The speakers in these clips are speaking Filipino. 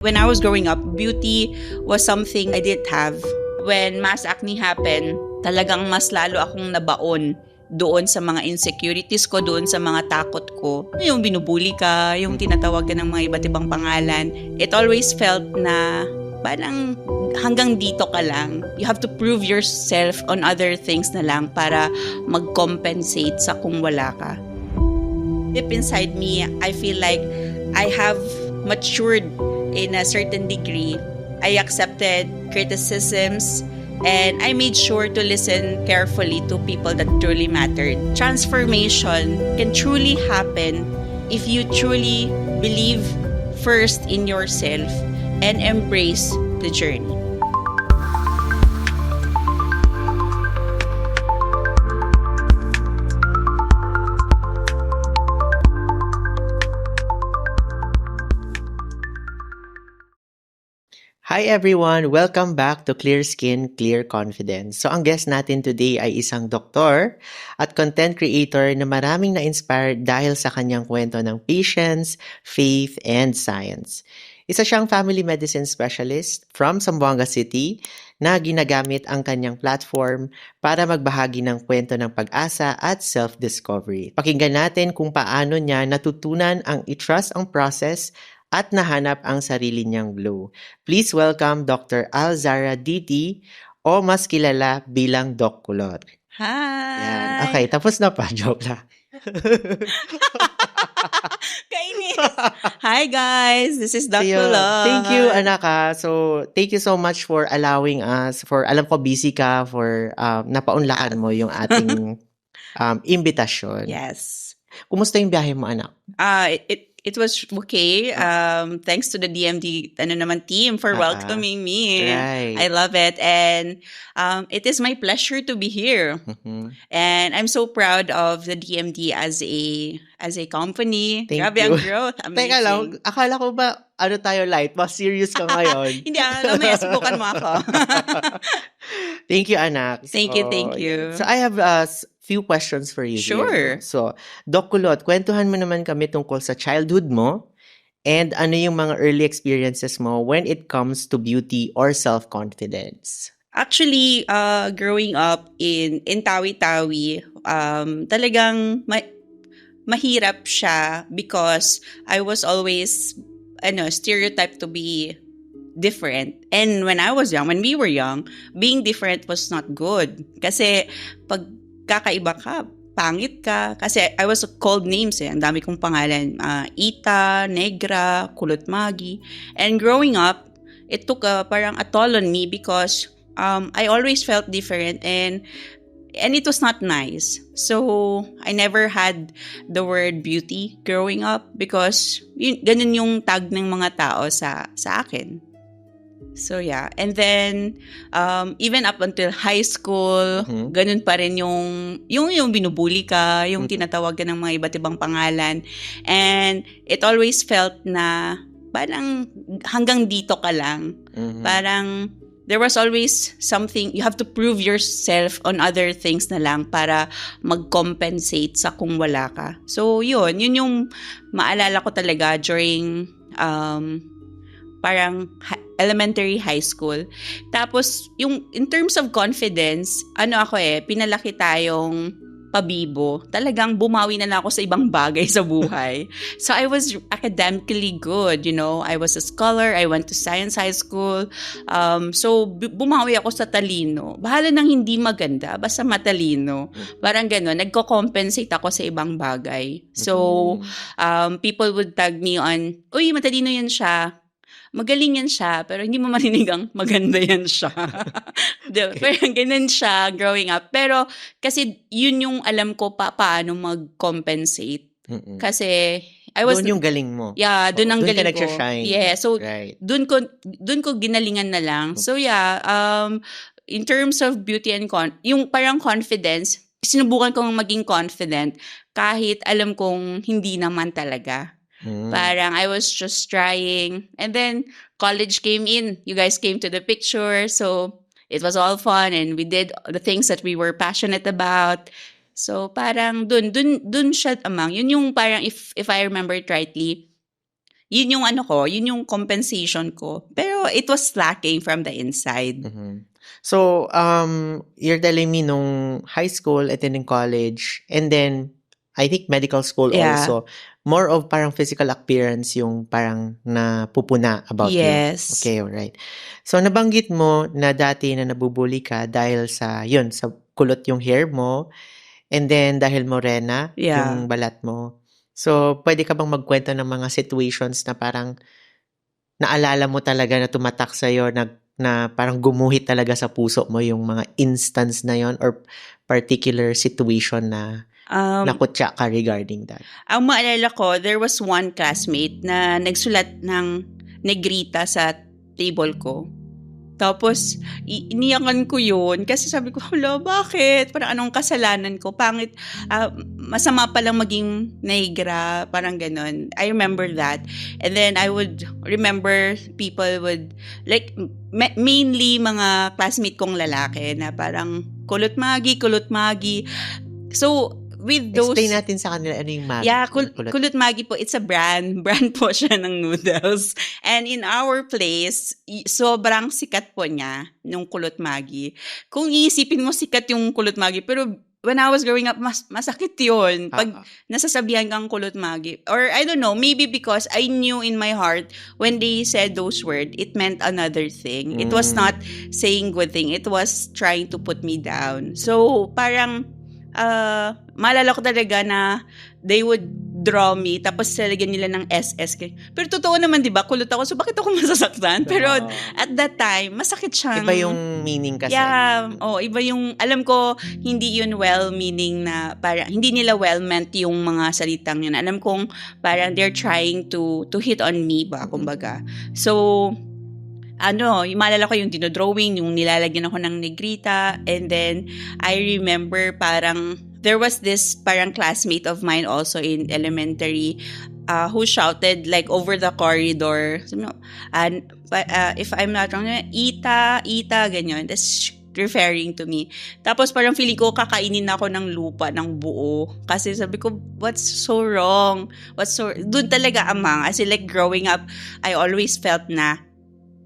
When I was growing up, beauty was something I didn't have. When mass acne happened, talagang mas lalo akong nabaon doon sa mga insecurities ko, doon sa mga takot ko. Yung binubuli ka, yung tinatawag ka ng mga iba't ibang pangalan. It always felt na parang hanggang dito ka lang. You have to prove yourself on other things na lang para mag-compensate sa kung wala ka. Deep inside me, I feel like I have matured in a certain degree. I accepted criticisms and I made sure to listen carefully to people that truly mattered. Transformation can truly happen if you truly believe first in yourself and embrace the journey. Hi everyone! Welcome back to Clear Skin, Clear Confidence. So ang guest natin today ay isang doktor at content creator na maraming na-inspired dahil sa kanyang kwento ng patience, faith, and science. Isa siyang family medicine specialist from Zamboanga City na ginagamit ang kanyang platform para magbahagi ng kwento ng pag-asa at self-discovery. Pakinggan natin kung paano niya natutunan ang i-trust ang process at nahanap ang sarili niyang glow. Please welcome Dr. Alzara Diti o mas kilala bilang Doc Kulot. Hi! Yan. Okay, tapos na pa. Joke lang. Kainis! Hi guys! This is Dr. Ayun. Kulot. Thank you, anak. So, thank you so much for allowing us, alam ko busy ka, for napaunlakan mo yung ating imbitasyon. Yes. Kumusta yung biyahe mo, anak? It was okay. Thanks to the DMD team for welcoming me. Right. I love it. And it is my pleasure to be here. Mhm. And I'm so proud of the DMD as a company. Thank Grabe you. ang growth. Amazing. Teka lang, akala ko ba, tayo light? Mas serious ka ngayon. Hindi, mamaya subukan mo ako. Thank you, anak. Thank you. So, I have few questions for you. Sure. Here. So, Doc Kulot, kwentuhan mo naman kami tungkol sa childhood mo and ano yung mga early experiences mo when it comes to beauty or self-confidence. Actually, growing up in Tawi-Tawi, talagang mahirap siya because I was always stereotyped to be different. And when we were young, being different was not good. Kasi pag kakaiba ka, pangit ka. Kasi I was called names Ang dami kong pangalan. Ita, Negra, Kulot Magi. And growing up, it took parang a toll on me because I always felt different and it was not nice. So, I never had the word beauty growing up because ganun yung tag ng mga tao sa akin. So, yeah. And then, even up until high school, ganun pa rin yung binubuli ka, yung tinatawag ka ng mga iba't ibang pangalan. And it always felt na parang hanggang dito ka lang. Parang there was always something, you have to prove yourself on other things na lang para mag-compensate sa kung wala ka. So, yun yung maalala ko talaga during parang elementary, high school. Tapos, yung in terms of confidence, pinalaki tayong pabibo. Talagang bumawi na lang ako sa ibang bagay sa buhay. So, I was academically good, I was a scholar, I went to science high school. So, bumawi ako sa talino. Bahala nang hindi maganda, basta matalino. Parang gano'n, nagko-compensate ako sa ibang bagay. So, people would tag me on, uy, matalino yan siya. Magaling yan siya, pero hindi mo marinig ang maganda yan siya. Parang ganun siya growing up. Pero kasi yun yung alam ko paano mag-compensate. Kasi doon yung galing mo. Yeah, doon ang galing ko. Doon ka nagsashine. Yeah, so right. doon ko ginalingan na lang. So yeah, in terms of beauty and yung parang confidence, sinubukan kong maging confident kahit alam kong hindi naman talaga. Parang I was just trying. And then college came in. You guys came to the picture. So it was all fun and we did the things that we were passionate about. So parang dun siya amang. Yun yung parang if I remember it rightly, yun yung ano ko, yun yung compensation ko. Pero it was lacking from the inside. Mhm. So, you're telling me nung high school and then in college, and then I think medical school Yeah. also, more of parang physical appearance yung parang napupuna about you. Yes. Okay, alright. So, nabanggit mo na dati na nabubuli ka dahil sa, yun, sa kulot yung hair mo, and then dahil morena Yeah. yung balat mo. So, pwede ka bang magkwento ng mga situations na parang naalala mo talaga na tumatak sa'yo, na parang gumuhit talaga sa puso mo yung mga instance na yon or particular situation na nakutya ka regarding that? Ang maalala ko, there was one classmate na nagsulat ng negrita sa table ko. Tapos, iniyakan ko yun kasi sabi ko, hala, bakit? Parang anong kasalanan ko? Pangit, masama palang maging negra, parang ganon. I remember that. And then I would remember people would, like, mainly mga classmate kong lalaki na parang kulot magi. So, with those... Explain natin sa kanila ano yung magi. Yeah, Kulot Magi po, it's a brand. Brand po siya ng noodles. And in our place, sobrang sikat po niya, nung Kulot Magi. Kung iisipin mo sikat yung Kulot Magi, pero when I was growing up, masakit yun. Pag nasasabihan kang Kulot Magi. Or I don't know, maybe because I knew in my heart, when they said those words, it meant another thing. It was not saying good thing. It was trying to put me down. So, parang... maalala ko talaga na they would draw me tapos lalagyan nila ng SS. Pero totoo naman, di ba? Kulot ako. So, bakit ako masasaktan? Pero at that time, masakit siyang... Iba yung meaning kasi. Yeah. Iba yung... Alam ko, hindi yun well-meaning na... Parang, hindi nila well-meant yung mga salitang yun. Alam kong parang they're trying to hit on me ba, kumbaga. So... yung maalala ko yung dinodrawing, yung nilalagyan ako ng negrita, and then I remember parang there was this parang classmate of mine also in elementary who shouted like over the corridor, and if I'm not wrong, Ita, ganyan, that's referring to me. Tapos parang feeling ko kakainin ako ng lupa ng buo kasi sabi ko, what's so wrong? Doon talaga amang, as in like growing up, I always felt na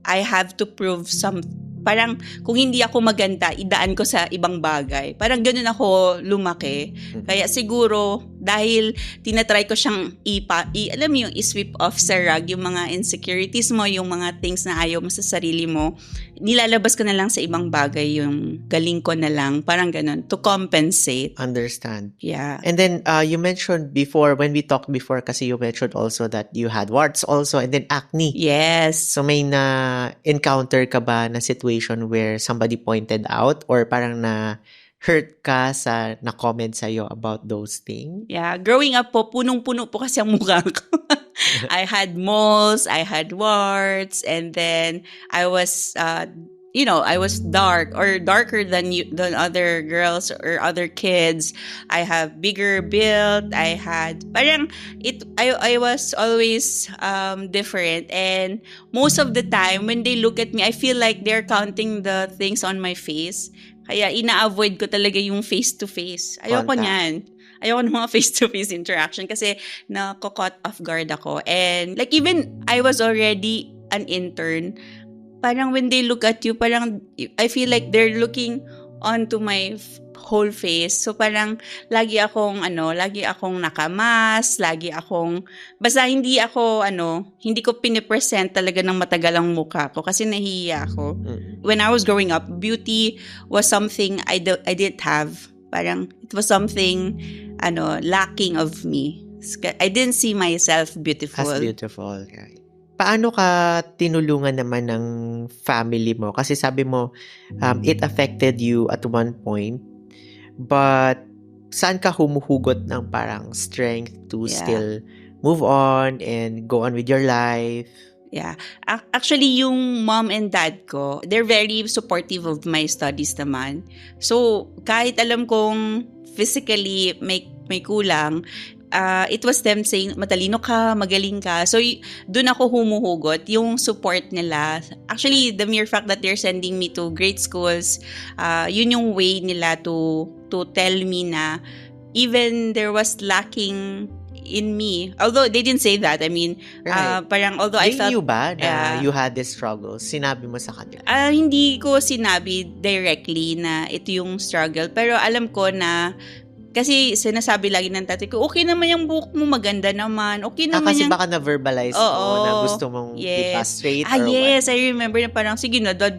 I have to prove parang kung hindi ako maganda, idaan ko sa ibang bagay. Parang ganun ako lumaki. Kaya siguro, dahil tinatry ko siyang alam mo yung i-sweep off sa rug, yung mga insecurities mo, yung mga things na ayaw mo sa sarili mo, nilalabas ko na lang sa ibang bagay, yung galing ko na lang, parang ganun, to compensate. Understand. Yeah. And then, you mentioned before, when we talked before, kasi you mentioned also that you had warts also, and then acne. Yes. So, may na-encounter ka ba na situation where somebody pointed out or parang na-hurt ka sa na-comment sa'yo about those things? Yeah. Growing up po, punong-puno po kasi ang mukha ko. I had moles, I had warts, and then I was... I was dark or darker than other girls or other kids. I have bigger build. I was always different. And most of the time, when they look at me, I feel like they're counting the things on my face. Kaya ina-avoid ko talaga yung face-to-face. Ayoko niyan. Ayoko ng mga face-to-face interaction kasi nako-caught off guard ako. And like even I was already an intern, parang when they look at you, parang I feel like they're looking onto my whole face. So parang lagi akong nakamas, basta hindi ko pinipresent talaga ng matagal ang mukha ko kasi nahihiya ako. When I was growing up, beauty was something I didn't have. Parang it was something lacking of me. I didn't see myself beautiful. As beautiful, right. Paano ka tinulungan naman ng family mo? Kasi sabi mo, it affected you at one point. But, saan ka humuhugot ng parang strength to still move on and go on with your life? Yeah. Actually, yung mom and dad ko, they're very supportive of my studies naman. So, kahit alam kong physically may kulang, it was them saying, matalino ka, magaling ka. So, dun ako humuhugot, yung support nila. Actually, the mere fact that they're sending me to great schools, yun yung way nila to tell me na even there was lacking in me. Although they didn't say that. I mean, Right. parang although I They felt knew ba na Yeah. you had this struggle? Sinabi mo sa kanila? Hindi ko sinabi directly na ito yung struggle. Pero alam ko na, kasi sinasabi lagi ng tatay ko, okay naman yung buhok mo, maganda naman. Okay naman Kasi yung... baka na-verbalize Oo. mo na gusto mong ipa-straight or yes, what? I remember na parang, sige na, dad,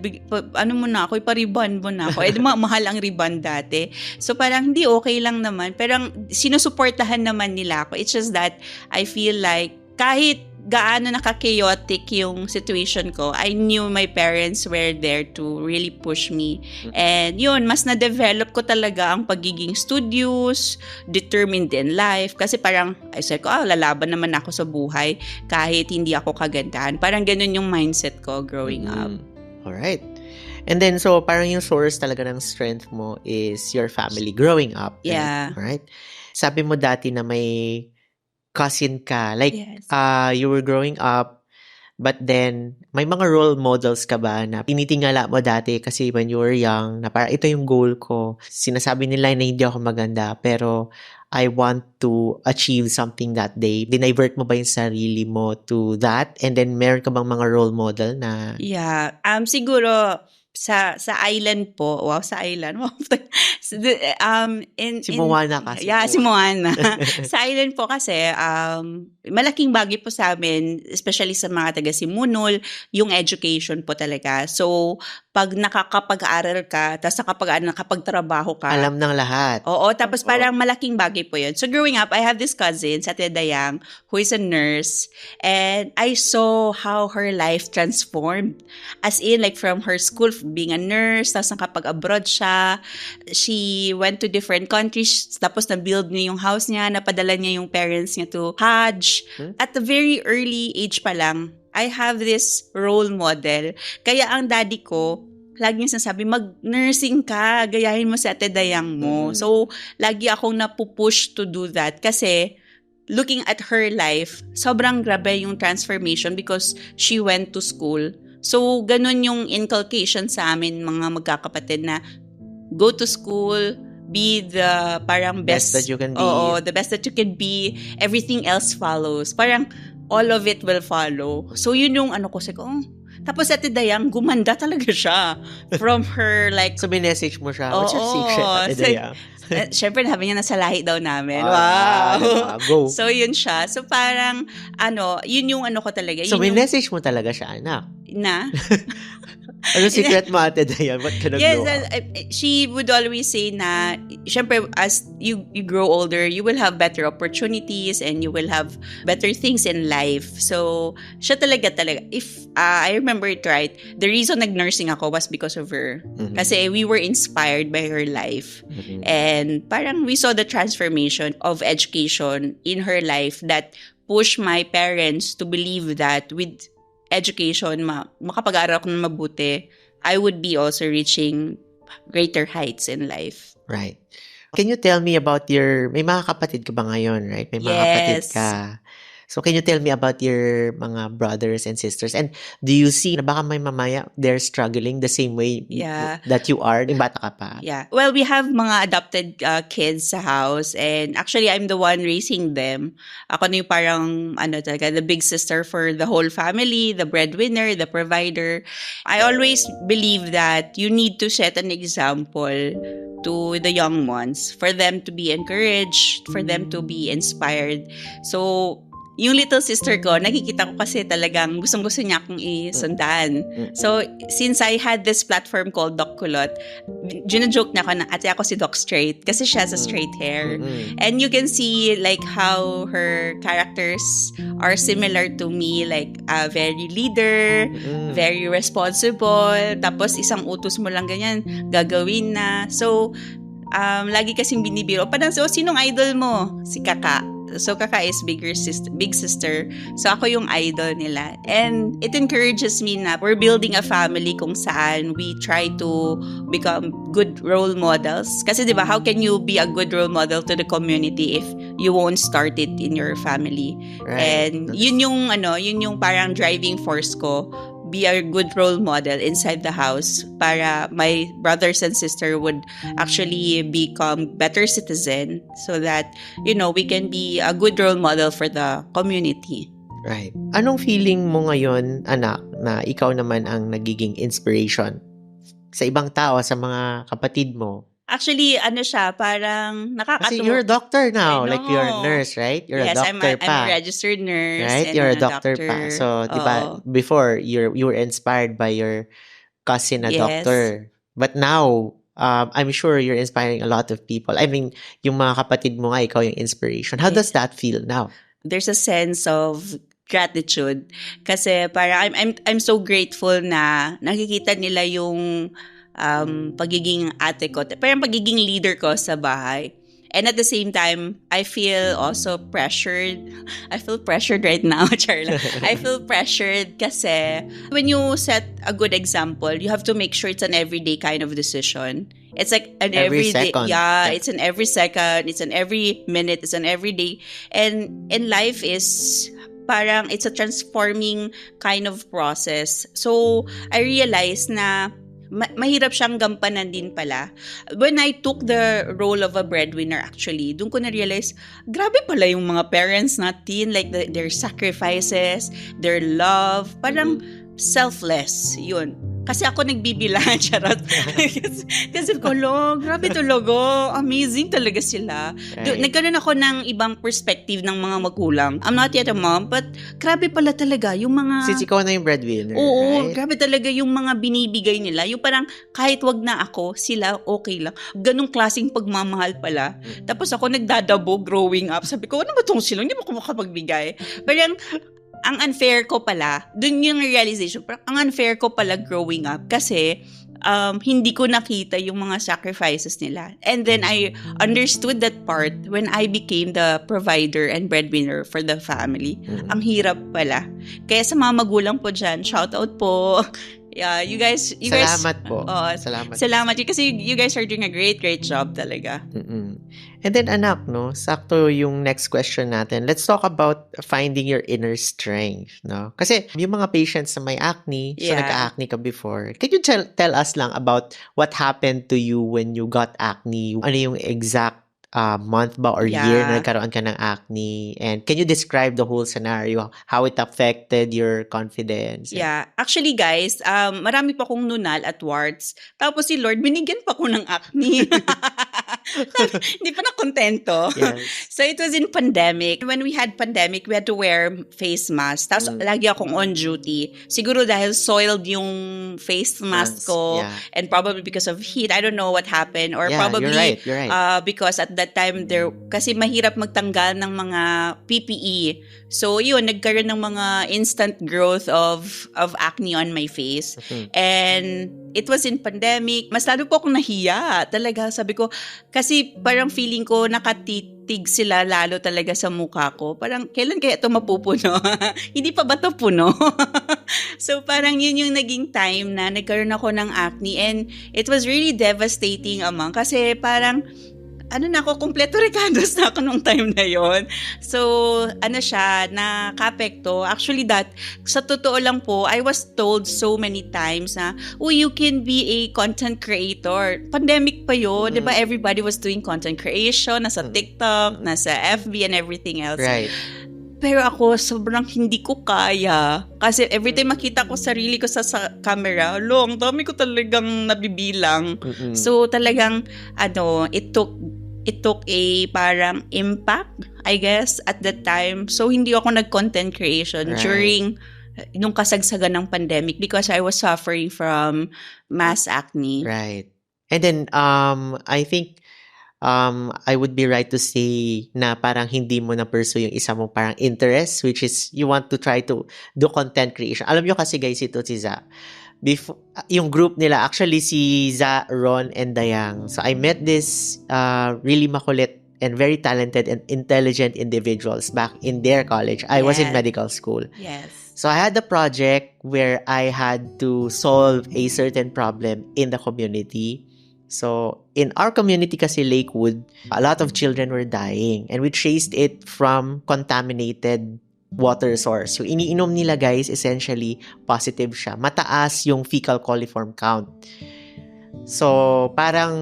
ano mo na ako, ipariban mo na ako. Mahal ang ribbon dati. So parang hindi, okay lang naman. Pero sinusuportahan naman nila ako. It's just that I feel like kahit gaano naka-chaotic yung situation ko, I knew my parents were there to really push me. And yun, mas na-develop ko talaga ang pagiging studious, determined in life. Kasi parang, I said ko, lalaban naman ako sa buhay kahit hindi ako kagandahan. Parang ganun yung mindset ko growing up. Alright. And then, so, parang yung source talaga ng strength mo is your family growing up. Right? Yeah. Alright? Sabi mo dati na may cousin ka. Like, Yes. you were growing up, but then, may mga role models ka ba na tinitingala mo dati kasi when you were young, na parang ito yung goal ko. Sinasabi nila na hindi ako maganda, pero I want to achieve something that day. Dinivert mo ba yung sarili mo to that? And then, meron ka bang mga role model na... Yeah. Siguro, sa island po, wow, sa island, wow. Si Moana kasi. Yeah, si Moana. Sa island po kasi, malaking bagay po sa amin, especially sa mga taga Simunol, yung education po talaga. So, pag nakakapag-aral ka, tapos nakapagtrabaho ka. Alam ng lahat. Oo, tapos parang malaking bagay po yun. So, growing up, I have this cousin, sa Ate Dayang, who is a nurse, and I saw how her life transformed. As in, like, from her school, being a nurse, tapos nakapag-abroad siya, she went to different countries, tapos na-build niya yung house niya, napadala niya yung parents niya to Hajj. At a very early age pa lang, I have this role model. Kaya ang daddy ko, lagi niya sinasabi, mag-nursing ka, gayahin mo si Ate Dayang mo. So, lagi akong napupush to do that. Kasi, looking at her life, sobrang grabe yung transformation because she went to school. So, ganun yung inculcation sa amin, mga magkakapatid, na go to school, be the parang best that you can be. Oo, the best that you can be. Everything else follows. Parang, all of it will follow. So, yun yung ano ko, tapos Ate Dayang, gumanda talaga siya. From her, like... So, minessage mo siya. What's your secret, Ate Dayang? Siyempre, sabi niya, nasa lahi daw namin. Wow! Go! So, yun siya. So, parang, yun yung ano ko talaga. So, minessage mo talaga siya, anak? Na? Ano secret mo, Ate Dayan? Ba't ka nag-grow up? She would always say na, syempre, as you grow older, you will have better opportunities and you will have better things in life. So, siya talaga. If I remember it right, the reason nag-nursing ako was because of her. Kasi we were inspired by her life. And parang we saw the transformation of education in her life that pushed my parents to believe that with education, makapag-aral ko na mabuti, I would be also reaching greater heights in life. Right. Can you tell me about may mga kapatid ka ba ngayon, right? May mga kapatid ka. So, can you tell me about your mga brothers and sisters? And do you see na baka may mamaya they're struggling the same way that you are? Yung bata ka pa. Yeah. Well, we have mga adopted kids sa house, and actually, I'm the one raising them. Ako na yung parang, talaga, the big sister for the whole family, the breadwinner, the provider. I always believe that you need to set an example to the young ones for them to be encouraged, for them to be inspired. So, yung little sister ko, nakikita ko kasi talagang gustong-gusto niya akong isundan. So, since I had this platform called Doc Kulot, gina-joke na ako na ate ako si Doc Straight kasi siya has a straight hair. And you can see like how her characters are similar to me, like very leader, very responsible, tapos isang utos mo lang ganyan, gagawin na. So, lagi kasing binibiro. Parang, sinong idol mo? Si Kaka. So, Kaka is big sister. So, ako yung idol nila. And it encourages me na we're building a family kung saan we try to become good role models. Kasi, di ba, how can you be a good role model to the community if you won't start it in your family? Right. And yun yung parang driving force ko be a good role model inside the house para my brothers and sister would actually become better citizen so that, we can be a good role model for the community. Right. Anong feeling mo ngayon, anak, na ikaw naman ang nagiging inspiration sa ibang tao, sa mga kapatid mo? Actually, siya, parang nakakatuwa. Kasi you're a doctor now. I know. Like, you're a nurse, right? You're yes, a doctor I'm pa. a registered nurse. Right? And You're a I'm doctor pa. So, di ba, Oo. before, you were inspired by your cousin na Yes. doctor. But now, I'm sure you're inspiring a lot of people. I mean, yung mga kapatid mo nga, ikaw yung inspiration. How does that feel now? There's a sense of gratitude kasi para I'm so grateful na nakikita nila yung pagiging ate ko, parang pagiging leader ko sa bahay. And at the same time, I feel also pressured. I feel pressured right now, Charla. I feel pressured kasi when you set a good example, you have to make sure it's an everyday kind of decision. It's like an Every everyday, second. yeah, it's an every second, it's an every minute, it's an every day. And life is parang it's a transforming kind of process. So, I realized na mahirap siyang gampanan din pala. When I took the role of a breadwinner actually, doon ko na-realize, grabe pala yung mga parents natin, like their sacrifices, their love, parang selfless, yun. Kasi ako nagbibilangan, charot. kasi ko, grabe talaga. Amazing talaga sila. Right. Nagkaroon ako ng ibang perspective ng mga magulang. I'm not yet a mom, but grabe pala talaga yung mga... Since ikaw na yung breadwinner, Oo, right? grabe talaga yung mga binibigay nila. Yung parang kahit wag na ako, sila okay lang. Ganong klaseng pagmamahal pala. Tapos ako nagdadabo growing up. Sabi ko, ano ba tong sila? Hindi mo ko makapagbigay. Parang ang unfair ko pala, dun yung realization, parang ang unfair ko pala growing up kasi hindi ko nakita yung mga sacrifices nila. And then I understood that part when I became the provider and breadwinner for the family. Ang hirap pala. Kaya sa mga magulang po dyan, shout out po. Yeah, you guys... Salamat po. Salamat. Kasi you guys are doing a great job talaga. And then anak, no, sakto yung next question natin. Let's talk about finding your inner strength, no? Kasi yung mga patients na may acne, so nagka-acne ka before. Can you tell us lang about what happened to you when you got acne? Ano yung exact month ba or year na nagkaroon ka ng acne? And can you describe the whole scenario? How it affected your confidence? Yeah. Actually, guys, marami pa akong nunal at warts. Tapos si Lord, binigyan pa ko ng acne. Hindi pa na-kontento. Yes. So, it was in pandemic. When we had pandemic, we had to wear face mask. Tapos, lagi akong on duty. Siguro dahil soiled yung face mask ko. Yeah. And probably because of heat. I don't know what happened. Or probably you're right. because at that time, kasi mahirap magtanggal ng mga PPE. So, yun, nagkaroon ng mga instant growth of acne on my face. And it was in pandemic. Mas lalo po akong nahiya. Talaga, sabi ko, kasi parang feeling ko nakatitig sila lalo talaga sa mukha ko. Parang, kailan kaya ito mapupuno? Hindi pa ba ito puno? So, parang yun yung naging time na nagkaroon ako ng acne. And it was really devastating, Amang. Kasi parang, kompleto Ricardos na ako nung time na yon. So, siya, nakapekto. Actually, sa totoo lang po, I was told so many times na, you can be a content creator. Pandemic pa yun, di ba? Everybody was doing content creation, nasa TikTok, nasa FB and everything else. Right. Pero ako, sobrang hindi ko kaya. Kasi every time makita ko sarili ko sa camera, ang dami ko talagang nabibilang. So, talagang, it took a parang impact, I guess, at that time. So, hindi ako nag-content creation during nung kasagsagan ng pandemic because I was suffering from mass acne. Right. And then, I think, I would be right to say na parang hindi mo na-pursue yung isa mong parang interest, which is you want to try to do content creation. Alam nyo kasi guys, ito si Za. Before, yung group nila, actually si Za, Ron, and Dayang. So I met this really makulit and very talented and intelligent individuals back in their college. I was in medical school. Yes. So I had a project where I had to solve a certain problem in the community. So in our community kasi Lakewood, a lot of children were dying and we traced it from contaminated water source. Yung iniinom nila, guys, essentially, positive siya. Mataas yung fecal coliform count. So, parang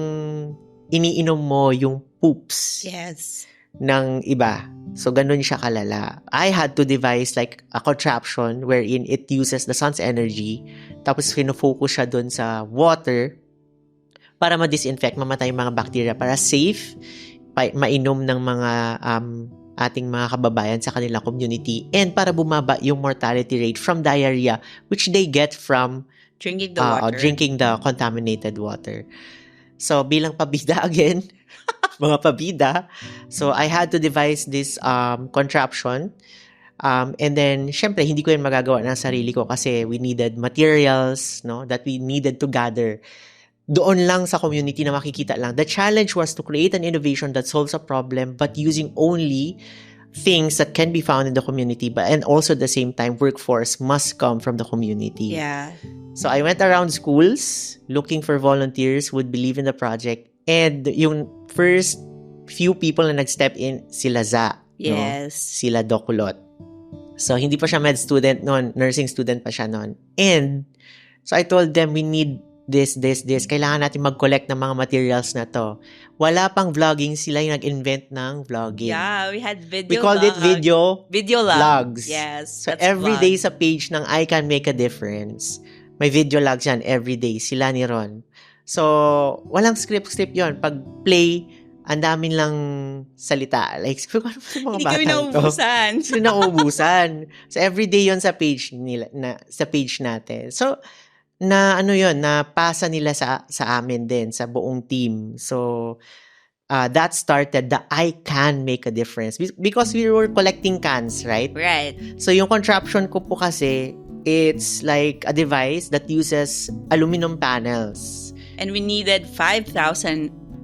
iniinom mo yung poops Yes. ng iba. So, ganun siya kalala. I had to devise like a contraption wherein it uses the sun's energy, tapos fino-focus siya dun sa water para ma-disinfect, mamatay yung mga bacteria, para safe, mainom ng mga ating mga kababayan sa kanilang community, and para bumaba yung mortality rate from diarrhea which they get from Drinking the water. drinking the contaminated water. So, bilang pabida again, mga pabida, so I had to devise this contraption. And then, syempre, hindi ko yun magagawa ng sarili ko kasi we needed materials, no, that we needed to gather. Doon lang sa community na makikita lang. The challenge was to create an innovation that solves a problem but using only things that can be found in the community, and also at the same time, workforce must come from the community. Yeah. So I went around schools looking for volunteers who would believe in the project, and yung first few people na nag-step in, sila Za. Yes. No? Sila Dokulot. So hindi pa siya med student noon, nursing student pa siya noon. And so I told them, we need this. Kailangan natin mag-collect ng mga materials na to. Wala pang vlogging, sila yung nag-invent ng vlogging. Yeah, we had video We called it video logs. logs. Yes. So that's every vlog. day sa page ng I Can Make a Difference, may video logs yan every day. Sila ni Ron. So, walang script yon. Pag play, ang dami lang salita. Like, sabi ko, ano ba yung mga Hindi bata kami ito? naubusan. Sila naubusan. So, every day yon sa page nila, sa page natin. So, napasa nila sa amin din, sa buong team. So, that started the I Can Make a Difference. Because we were collecting cans, right? Right. So, yung contraption ko po kasi, it's like a device that uses aluminum panels. And we needed 5,000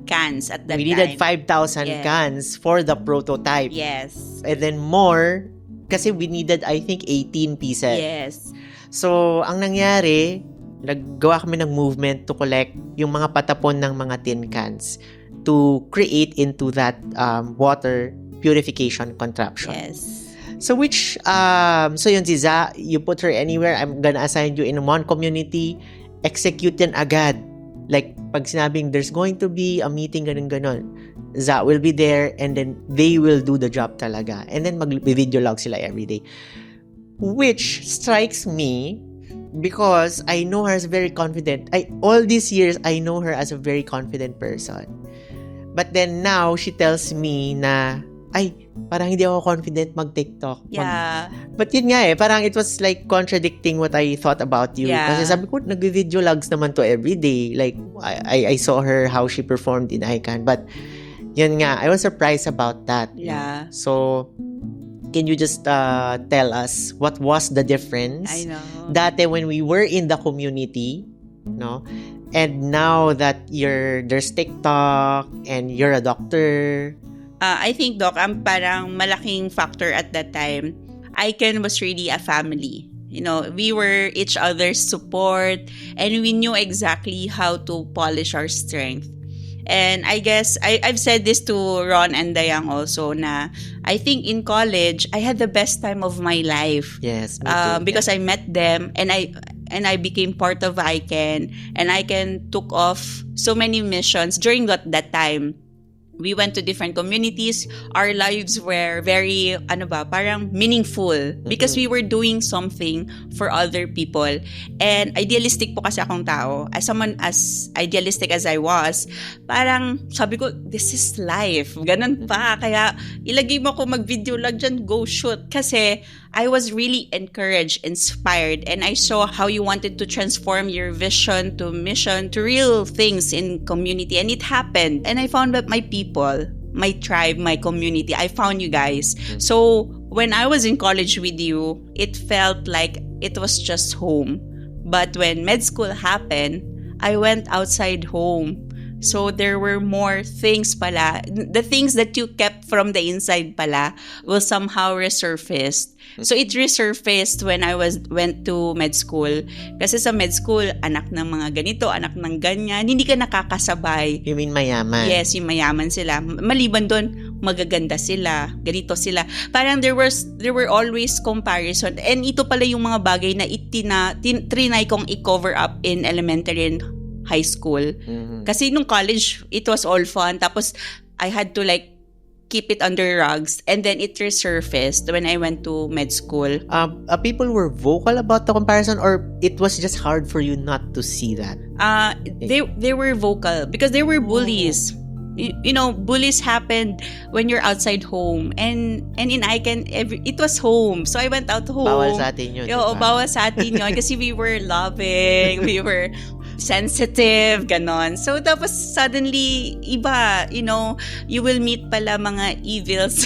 cans at that time. We needed 5,000 Yeah. cans for the prototype. Yes. And then more, kasi we needed, I think, 18 pieces. Yes. So, ang nangyari, naggawa kami ng movement to collect yung mga patapon ng mga tin cans to create into that water purification contraption. Yes. So so yun si Za, you put her anywhere, I'm gonna assign you in one community, execute yan agad. Like, pag sinabing there's going to be a meeting, ganun, Za will be there and then they will do the job talaga. And then mag-video log sila every day. Which strikes me because I know her as very confident. All these years, I know her as a very confident person. But then now, she tells me na, parang hindi ako confident mag-TikTok. Yeah. But yun nga parang it was like contradicting what I thought about you. Yeah. Kasi sabi ko, nag-video logs naman to every day. Like, I saw her, how she performed in ICANN. But, yun nga, I was surprised about that. Yeah. So, can you just tell us what was the difference? I know. Dati when we were in the community, no? And now that there's TikTok and you're a doctor. I think, Doc, ang parang malaking factor at that time, ICANN was really a family. You know, we were each other's support and we knew exactly how to polish our strength. And I guess, I've said this to Ron and Dayang also, na I think in college, I had the best time of my life. Yes, me too. Because I met them and I became part of ICANN, and ICANN took off so many missions during that time. We went to different communities. Our lives were very, parang meaningful because we were doing something for other people. And idealistic po kasi akong tao. As someone as idealistic as I was, parang sabi ko, this is life. Ganun pa. Kaya ilagay mo ko mag-video log dyan, go shoot. Kasi I was really encouraged, inspired, and I saw how you wanted to transform your vision to mission to real things in community. And it happened. And I found that my people, my tribe, my community, I found you guys. So when I was in college with you, it felt like it was just home. But when med school happened, I went outside home. So there were more things pala. The things that you kept from the inside pala will somehow resurface. So it resurfaced when I went to med school. Kasi sa med school, anak ng mga ganito, anak ng ganyan, hindi ka nakakasabay. You mean mayaman? Yes, yung mayaman sila. Maliban doon, magaganda sila, ganito sila. Parang there were always comparison. And ito pala yung mga bagay na trinay kong i-cover up in elementary and high school. Mhm. Kasi nung college, it was all fun. Tapos, I had to like keep it under rugs. And then it resurfaced when I went to med school. People were vocal about the comparison, or it was just hard for you not to see that? They were vocal because they were bullies. You know, bullies happened when you're outside home. And in ICANN, it was home. So I went out home. Bawal sa atin yun. Oo, diba? bawal sa atin yun. Kasi we were loving, we were sensitive, ganon. So, tapos suddenly, iba, you know, you will meet pala mga evils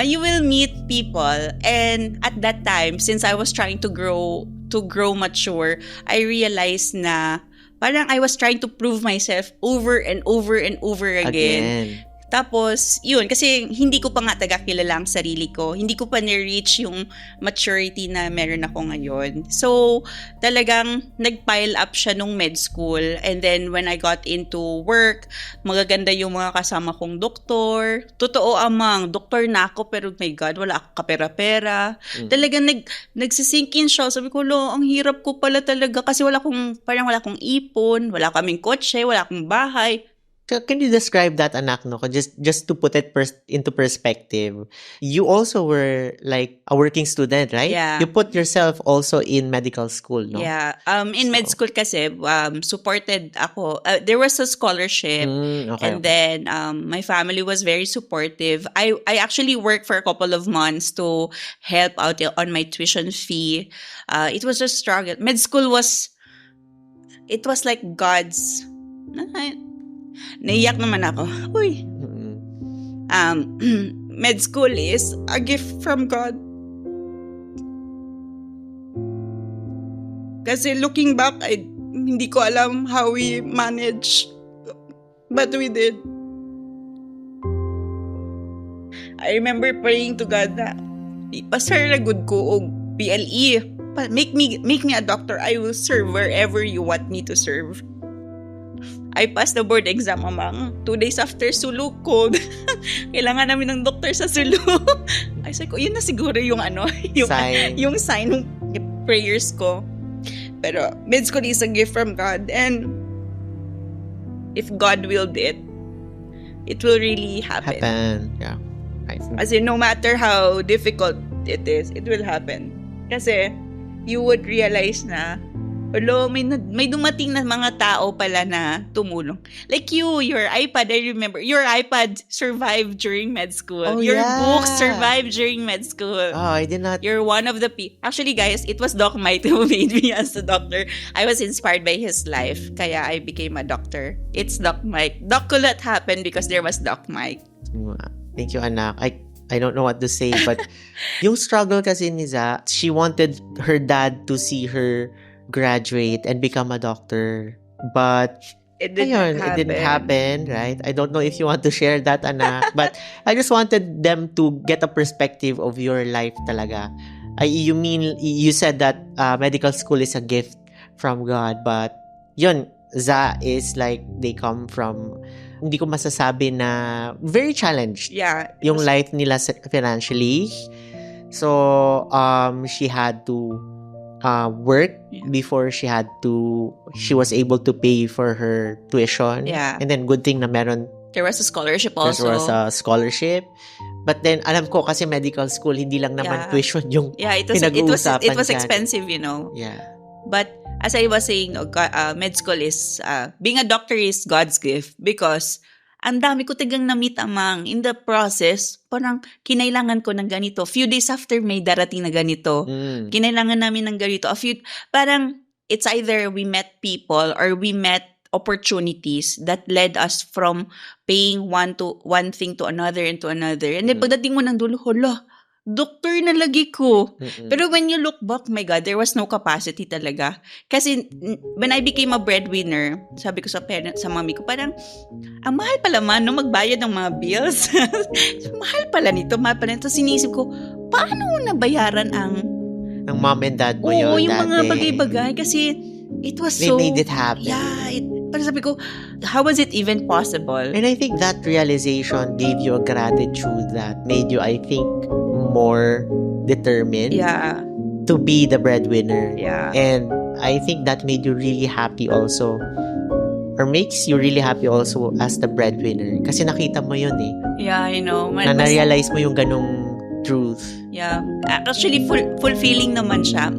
you will meet people. And at that time, since I was trying to grow mature, I realized na parang I was trying to prove myself over and over and over again. Tapos, yun, kasi hindi ko pa nga kilala ang sarili ko. Hindi ko pa na-reach yung maturity na meron ako ngayon. So, talagang nag-pile up siya nung med school. And then, when I got into work, magaganda yung mga kasama kong doktor. Totoo amang, doktor na ako, pero my God, wala ako kapera-pera. Talagang nagsisink in siya. Sabi ko, ang hirap ko pala talaga kasi wala akong ipon, wala kaming kotse, wala akong bahay. Can you describe that, anak, no? Just to put it into perspective, you also were like a working student, right? Yeah. You put yourself also in medical school, no? Yeah. In med school kasi, supported ako. There was a scholarship. Okay. And then, my family was very supportive. I actually worked for a couple of months to help out on my tuition fee. It was a struggle. Med school was like God's... Naiyak naman ako. Uy. Med school is a gift from God. Kasi looking back, hindi ko alam how we managed. But we did. I remember praying to God na ipasar na good ko og PLE. Make me a doctor. I will serve wherever you want me to serve. I passed the board exam, amang 2 days after sulok ko. Kailangan namin ng doktor sa sulok. Ay, sabi ko, yun na siguro yung sign. Yung sign ng prayers ko. Pero med school is a gift from God, and if God willed it, it will really happen. Yeah. Right. As in, no matter how difficult it is, it will happen. Kasi you would realize na may dumating na mga tao pala na tumulong. Like your iPad, I remember, your iPad survived during med school. Oh, your yeah. books survived during med school. Oh, I did not. You're one of the people. Actually, guys, it was Doc Mike who made me as a doctor. I was inspired by his life, kaya I became a doctor. It's Doc Mike. Doc could not happen because there was Doc Mike. Thank you, anak. I don't know what to say, but yung struggle kasi ni Za, she wanted her dad to see her graduate and become a doctor, but it didn't happen, right? I don't know if you want to share that, anak, but I just wanted them to get a perspective of your life talaga. You said that medical school is a gift from God, but yun, Za is like they come from, hindi ko masasabi na very challenged. Yeah, yung life nila financially. So she had to work before she was able to pay for her tuition. Yeah. And then good thing na there was a scholarship also. There was a scholarship. But then alam ko kasi medical school hindi lang naman tuition yung pinag-uusapan. It was expensive, you know. Yeah. But as I was saying, med school is being a doctor is God's gift because ang dami ko tagang na-meet amang in the process, parang kinailangan ko ng ganito. Few days after may darating na ganito. Kinailangan namin ng ganito. Parang it's either we met people or we met opportunities that led us from paying one thing to another and to another. And then pagdating mo ng dulo, doktor na lagi ko. Pero when you look back, my God, there was no capacity talaga. Kasi when I became a breadwinner, sabi ko sa mami ko, parang, ang mahal pala man, no, magbayad ng mga bills. mahal pala nito. Tapos sinisip ko, paano mo nabayaran ang mom and dad mo yun yung dati? mga bagay-bagay. Kasi it was They made it happen. Yeah, Parang sabi ko, how was it even possible? And I think that realization gave you a gratitude that made you, I think, more determined Yeah. to be the breadwinner. Yeah. And I think that made you really happy also, or makes you really happy also as the breadwinner. Kasi nakita mo yun eh. Yeah, I know. Na na-realize mo yung ganong truth. Yeah. Actually, fulfilling naman siya.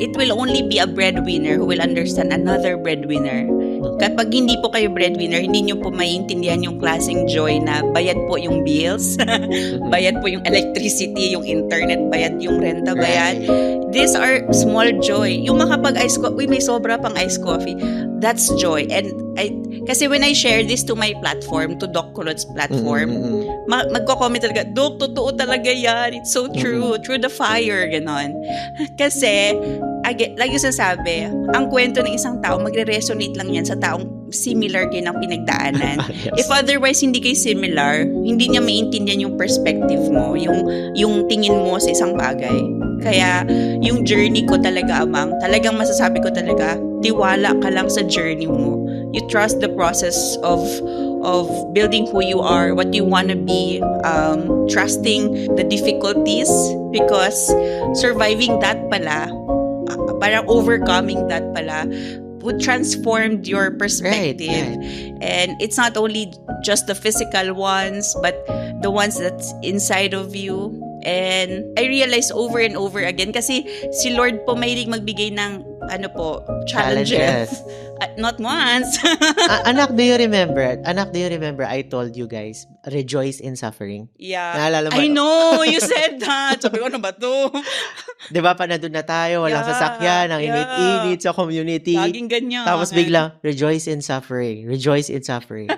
It will only be a breadwinner who will understand another breadwinner. Kapag hindi po kayo breadwinner, hindi nyo po maiintindihan yung klaseng joy na bayad po yung bills, bayad po yung electricity, yung internet, bayad yung renta, bayad. These are small joy. Yung makapag-ice coffee, may sobra pang ice coffee, that's joy. And kasi when I share this to my platform, to Doc Kulot's platform, magko-comment talaga, Doc, totoo talaga yan. It's so true. Through the fire, ganon. Kasi, lagi sasabi, ang kwento ng isang tao, magre-resonate lang yan sa taong similar din ang pinagdaanan. Yes. If otherwise, hindi kayo similar, hindi niya maintindihan yung perspective mo, yung tingin mo sa isang bagay. Kaya, yung journey ko talaga, Amang, talagang masasabi ko talaga, tiwala ka lang sa journey mo. You trust the process of building who you are, what you want to be, trusting the difficulties, because surviving that pala, parang overcoming that pala, would transform your perspective. Right. And it's not only just the physical ones, but the ones that's inside of you. And I realized over and over again, kasi si Lord po mahilig magbigay ng challenges. Not once. Anak, do you remember? I told you guys, rejoice in suffering. Yeah. Naalala mo? I know, you said that. Sabi ko, ano ba to? Diba pa, nandun na tayo, walang sasakyan, ang init-init sa community. Laging ganyan. Tapos biglang, rejoice in suffering. Rejoice in suffering.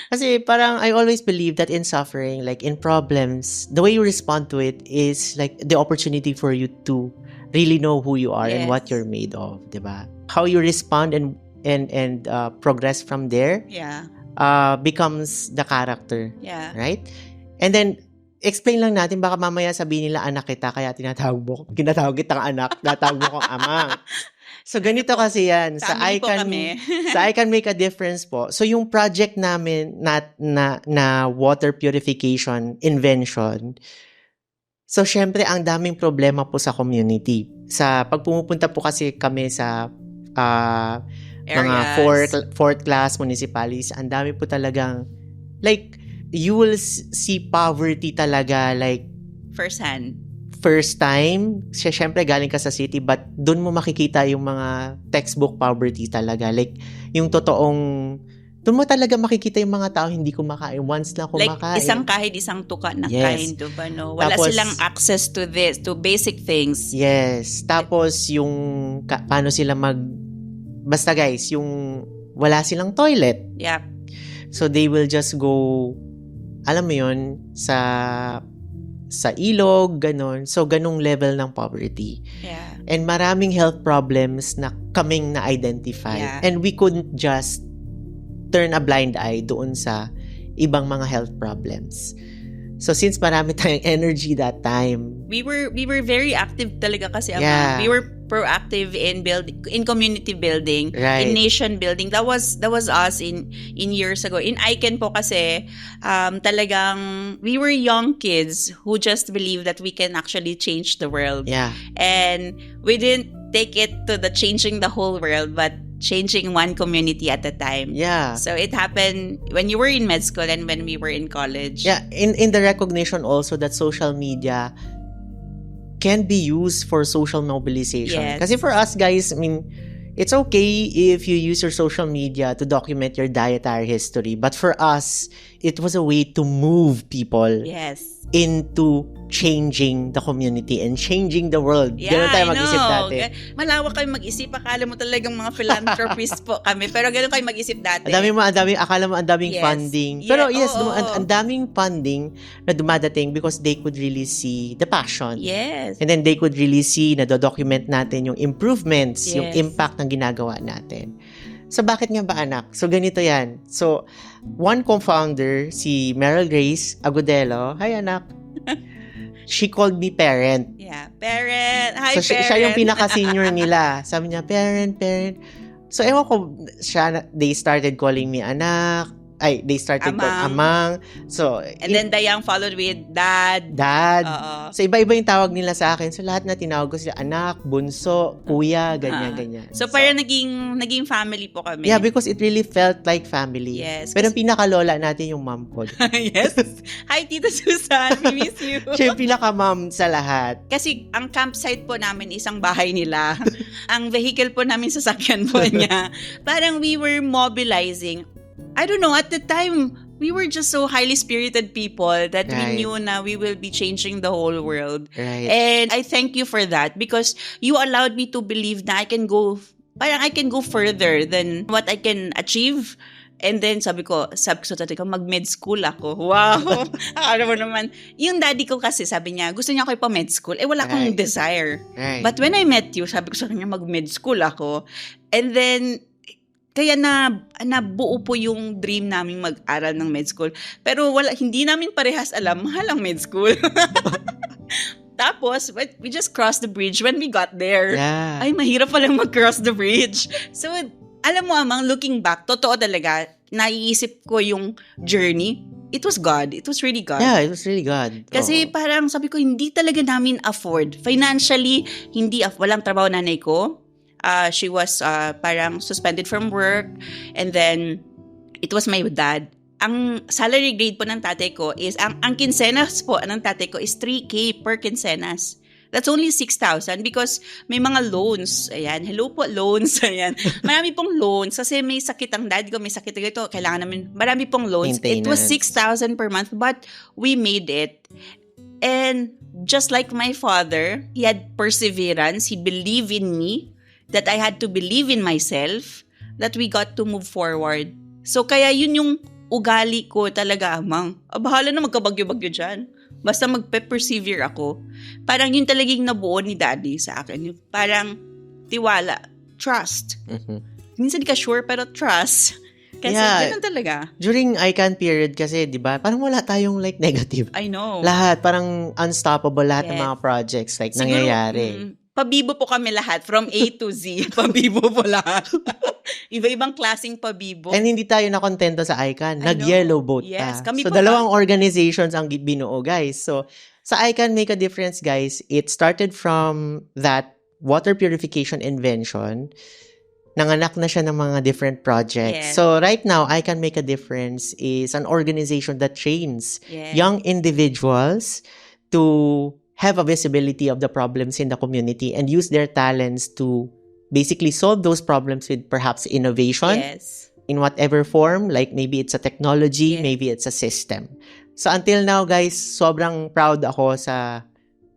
Kasi parang I always believe that in suffering, like in problems, the way you respond to it is like the opportunity for you to really know who you are and what you're made of, diba? How you respond and progress from there becomes the character. Yeah. Right? And then, explain lang natin, baka mamaya sabihin nila, anak kita, kaya tinatawag kitang anak, tinatawag mo kong amang. So, ganito kasi yan. Sa I Can Make a Difference po. So, yung project namin na water purification invention, so, syempre, ang daming problema po sa community. Pag pumupunta po kasi kami sa mga fourth class municipalities, ang dami po talagang, like, you will see poverty talaga, like, first time, syempre galing ka sa city, but doon mo makikita yung mga textbook poverty talaga. Like, yung totoong, doon mo talaga makikita yung mga tao hindi kumakain. Once lang kumakain. Like, isang tuka na kain, diba, no? Wala silang access to this, to basic things. Yes. Tapos, yung, paano sila basta guys, yung wala silang toilet. Yep. So, they will just go, alam mo yun, sa ilog, ganon. So, ganong level ng poverty. Yeah. And maraming health problems na kaming na-identify. Yeah. And we couldn't just turn a blind eye doon sa ibang mga health problems. So, since marami tayong energy that time, we were very active talaga kasi we were proactive in community building, right, in nation building. That was us in years ago. In ICAN po kasi talagang we were young kids who just believed that we can actually change the world. Yeah. And we didn't take it to the changing the whole world, but changing one community at a time. Yeah. So it happened when you were in med school and when we were in college. Yeah, in the recognition also that social media can be used for social mobilization. Yes. Kasi for us guys, I mean, it's okay if you use your social media to document your dietary history. But for us, it was a way to move people into changing the community and changing the world. Yeah, ganun tayo mag-isip dati. Malawak kayo mag-isip. Akala mo talagang mga philanthropist po kami. Pero ganun kayo mag-isip dati. Akala mo ang daming funding. Pero ang daming funding na dumadating because they could really see the passion. Yes. And then they could really see na document natin yung improvements, yung impact ng ginagawa natin. So, bakit nga ba anak? So, ganito yan. So, one co-founder, si Meryl Grace Agudelo, hi anak, she called me parent. Yeah, parent. Hi, so, parent. Siya yung pinaka-senior nila. Sabi niya, parent, So, ewan ko, they started calling me anak. They started calling amang. So, and then Dayang followed with dad. So, iba-iba yung tawag nila sa akin. So, lahat na tinawag ko sila anak, bunso, kuya, ganyan. So, parang naging family po kami. Yeah, because it really felt like family. Yes. Pero pinakalola natin yung mom ko. Yes. Hi, Tita Susan. We miss you. Siya yung pinaka-mom sa lahat. Kasi ang campsite po namin isang bahay nila. Ang vehicle po namin sasakyan po niya. Parang we were mobilizing. I don't know, at the time, we were just so highly spirited people that we knew na we will be changing the whole world. Right. And I thank you for that because you allowed me to believe na I can go further than what I can achieve. And then sabi ko sa tatay ko, mag-med school ako. Wow! Akala mo naman. Yung daddy ko kasi sabi niya, gusto niya ako ipa-med school. Wala akong desire. Right. But when I met you, sabi ko sa kanya, mag-med school ako. And then, kaya nabuo po yung dream namin mag-aral ng med school. Pero hindi namin parehas alam, mahal ang med school. Tapos, we just crossed the bridge when we got there. Yeah. Ay, mahirap palang mag-cross the bridge. So, alam mo, Amang, looking back, totoo talaga, naiisip ko yung journey. It was God. It was really God. Yeah, it was really God. Kasi parang sabi ko, hindi talaga namin afford. Financially, walang trabaho nanay ko. She was parang suspended from work, and then it was my dad. Ang salary grade po ng tatay ko is, ang kinsenas po ng tatay ko is 3K per kinsenas. That's only 6,000 because may mga loans. Ayan, hello po, loans. Ayan, marami pong loans kasi may sakit ang dad ko, may sakit ito, kailangan namin, marami pong loans. It was 6,000 per month, but we made it. And just like my father, he had perseverance, he believed in me, that I had to believe in myself, that we got to move forward. So, kaya yun yung ugali ko talaga, Amang. Bahala na magkabagyo-bagyo dyan. Basta magpe-persevere ako. Parang yun talagang nabuo ni Daddy sa akin. Yung parang tiwala, trust. Mm-hmm. Minsan ka sure, pero trust. Kasi ganun talaga. During ICANN period kasi, di ba, parang wala tayong like negative. I know. Lahat, parang unstoppable lahat ng mga projects like siguro, nangyayari. Pabibo po kami lahat, from A to Z. Pabibo po lahat. Iba-ibang klaseng pabibo. And hindi tayo nakontento sa ICANN. Nag-yellow boat yes, pa. Kami so, po dalawang organizations ang binuo, guys. So, sa ICANN Make a Difference, guys, it started from that water purification invention. Nanganak na siya ng mga different projects. Yes. So, right now, ICANN Make a Difference is an organization that trains young individuals to have a visibility of the problems in the community and use their talents to basically solve those problems with perhaps innovation in whatever form, like maybe it's a technology, maybe it's a system. So until now, guys, sobrang proud ako sa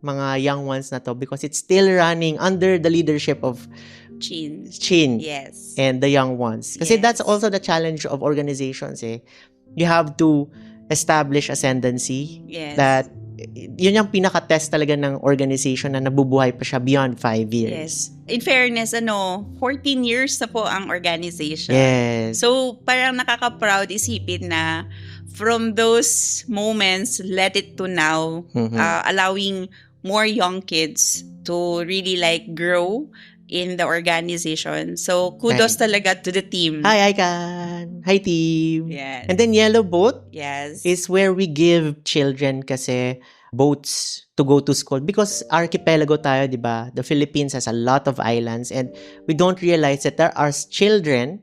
mga young ones na to because it's still running under the leadership of Chin. And the young ones. Kasi that's also the challenge of organizations. You have to establish ascendancy that yun yung pinaka-test talaga ng organization na nabubuhay pa siya beyond 5 years. Yes. In fairness, 14 years na po ang organization. Yes. So, parang nakaka-proud isipin na from those moments, led it to now, allowing more young kids to really like grow in the organization. So, kudos talaga to the team. Hi, ICANN. Hi, team. Yes. And then Yellow Boat yes. is where we give children kasi boats to go to school. Because archipelago tayo, di ba? The Philippines has a lot of islands and we don't realize that there are children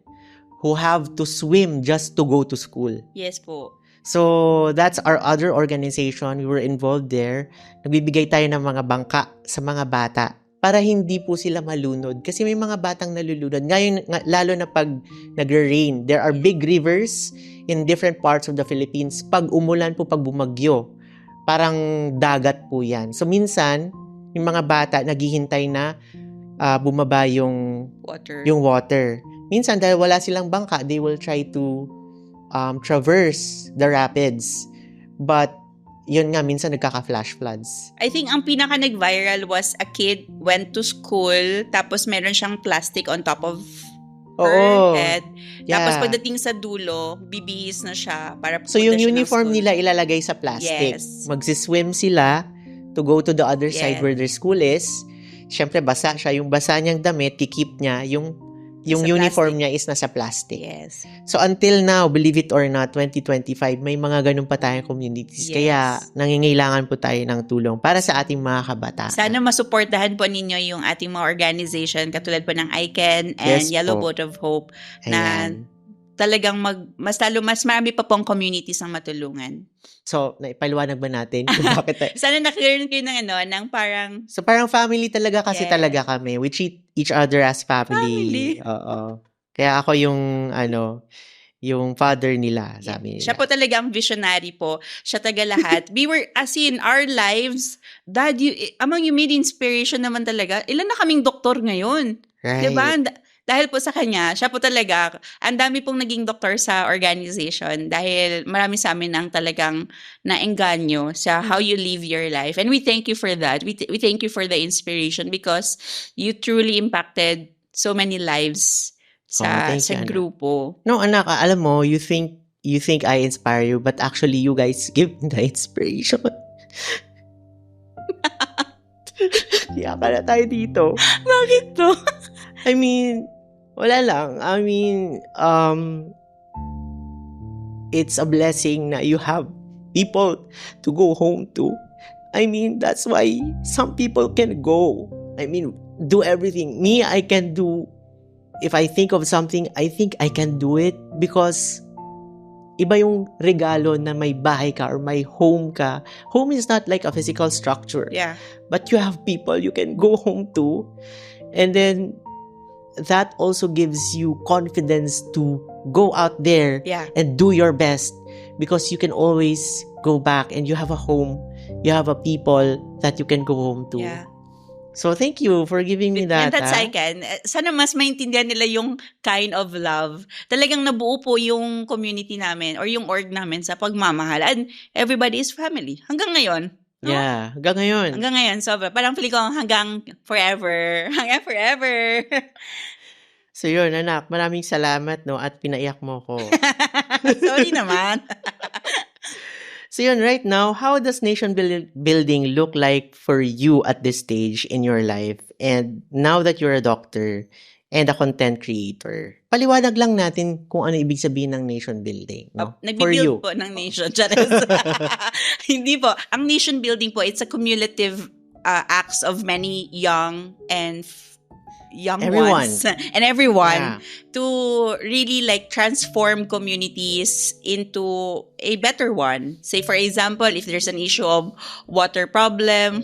who have to swim just to go to school. Yes po. So, that's our other organization. We were involved there. Nagbibigay tayo ng mga bangka sa mga bata para hindi po sila malunod. Kasi may mga batang nalulunod. Ngayon, lalo na pag nagre-rain, there are big rivers in different parts of the Philippines. Pag umulan po, pag bumagyo, parang dagat po yan. So, minsan, yung mga bata naghihintay na bumaba yung water. Minsan, dahil wala silang bangka, they will try to traverse the rapids. But, yun nga, minsan nagkaka-flash floods. I think ang pinaka nag-viral was a kid went to school, tapos meron siyang plastic on top of her head. Yeah. Tapos pagdating sa dulo, bibihis na siya para pupunta so yung siya uniform ng school. nila ilalagay sa plastic. Yes. Magsiswim sila to go to the other side where their school is. Siyempre, basa siya. Yung basa niyang damit, kikip niya yung Yung Sa uniform plastic. niya is nasa plastic. Yes. So until now, believe it or not, 2025, may mga ganun pa tayong communities. Yes. Kaya nangingailangan po tayo ng tulong para sa ating mga kabataan. Sana masuportahan po ninyo yung ating mga organization katulad po ng ICANN and Yes Yellow po. Boat of Hope na Ayan. talagang mas marami pa pong communities ang matulungan. So, naipaliwanag ba natin kung bakit tayo? Sana na-clear kayo ng parang So, parang family talaga kasi Yes. talaga kami. We treat each other as family. Family. Oo. Kaya ako yung father nila, sabi nila. Siya po talaga ang visionary po. Siya taga lahat. We were, as in, our lives, Dad, among you made inspiration naman talaga. Ilan na kaming doktor ngayon? Right. Diba? Dahil po sa kanya, siya po talaga, ang dami pong naging doktor sa organization dahil marami sa amin ang talagang naengganyo sa how you live your life. And we thank you for that. We thank you for the inspiration because you truly impacted so many lives sa thank you, anak. grupo. No, anak, alam mo, you think I inspire you, but actually you guys give me the inspiration. Kaya pala tayo dito. Bakit to? I mean, wala lang. I mean, it's a blessing na you have people to go home to. I mean, that's why some people can go. I mean, do everything. Me, I can do, if I think of something, I think I can do it because iba yung regalo na may bahay ka or may home ka. Home is not like a physical structure. Yeah. But you have people you can go home to. And then, that also gives you confidence to go out there and do your best because you can always go back and you have a home, you have a people that you can go home to. Yeah. So thank you for giving me that. And that's ICANN. Sana mas maintindihan nila yung kind of love. Talagang nabuo po yung community namin or yung org namin sa pagmamahal. And everybody is family. Hanggang ngayon. No? Yeah, hanggang ngayon. Hanggang ngayon, sobra. Parang feeling ko hanggang forever. Hanggang forever. So yun, anak, maraming salamat, no, at pinaiyak mo ko. Sorry naman. So yun, right now, how does nation building look like for you at this stage in your life? And now that you're a doctor and a content creator, paliwanag lang natin kung ano ibig sabihin ng nation building, no? For you. Nagbi-build po ng nation. Hindi po. Ang nation building po, it's a cumulative acts of many young and ones and everyone to really like transform communities into a better one. Say for example, if there's an issue of water problem,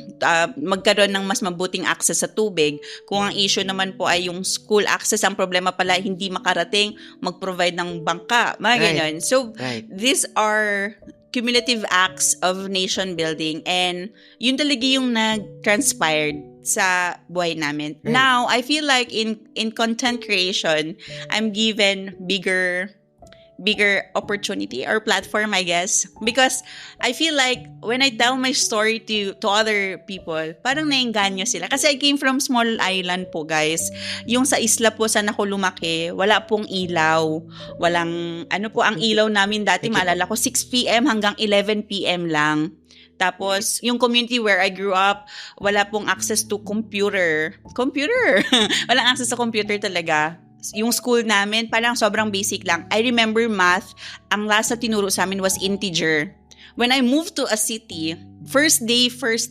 magkaroon ng mas mabuting access sa tubig. Kung ang issue naman po ay yung school access, ang problema pala hindi makarating, mag-provide ng bangka, mga ganyan. So these are cumulative acts of nation building and yun talaga yung nag-transpired sa buhay namin. Now, I feel like in content creation, I'm given bigger opportunity or platform, I guess. Because I feel like when I tell my story to other people, parang naengganyo sila. Kasi I came from small island po, guys. Yung sa isla po saan ako lumaki, wala pong ilaw. Walang, ang ilaw namin dati, maalala ko, 6 p.m. hanggang 11 p.m. lang. Tapos, yung community where I grew up, wala pong access to computer. Walang access sa computer talaga. Yung school namin, parang sobrang basic lang. I remember math, ang last na tinuro sa amin was integer. When I moved to a city, first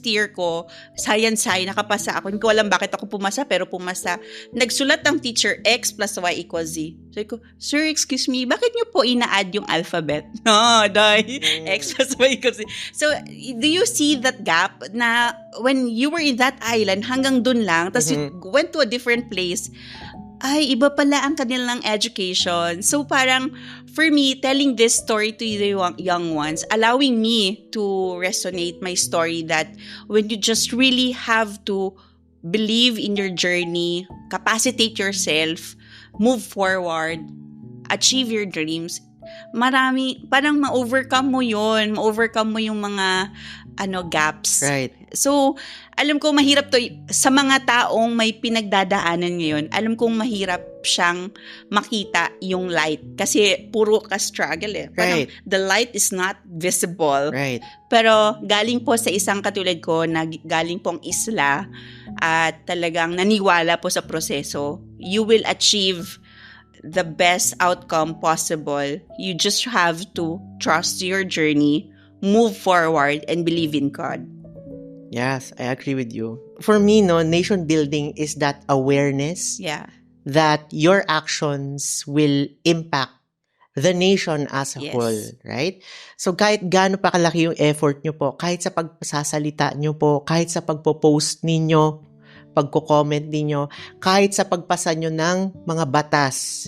year ko, science, nakapasa ako. Hindi ko alam bakit ako pumasa, pero pumasa. Nagsulat ng teacher, X plus Y equals Z. So ko, sir, excuse me, bakit niyo po ina-add yung alphabet? No, X plus Y equals Z. So, do you see that gap na when you were in that island, hanggang dun lang, tapos you went to a different place, ay, iba pala ang kanilang education. So parang, for me, telling this story to the young ones, allowing me to resonate my story that when you just really have to believe in your journey, capacitate yourself, move forward, achieve your dreams, parang ma-overcome mo yun. Ma-overcome mo yung mga gaps. Right. So, alam ko mahirap to sa mga taong may pinagdadaanan ngayon. Alam kong mahirap siyang makita yung light kasi puro ka struggle eh. Parang Right. the light is not visible. Right. Pero galing po sa isang katulad ko na galing pong isla at talagang naniwala po sa proseso, you will achieve the best outcome possible. You just have to trust your journey, move forward, and believe in God. Yes, I agree with you. For me, nation building is that awareness Yeah. that your actions will impact the nation as a Yes. whole, right? So kahit gaano pa kalaki yung effort nyo po, kahit sa pagsasalita nyo po, kahit sa pagpo-post ninyo, pagko-comment ninyo, kahit sa pagpasa nyo ng mga batas,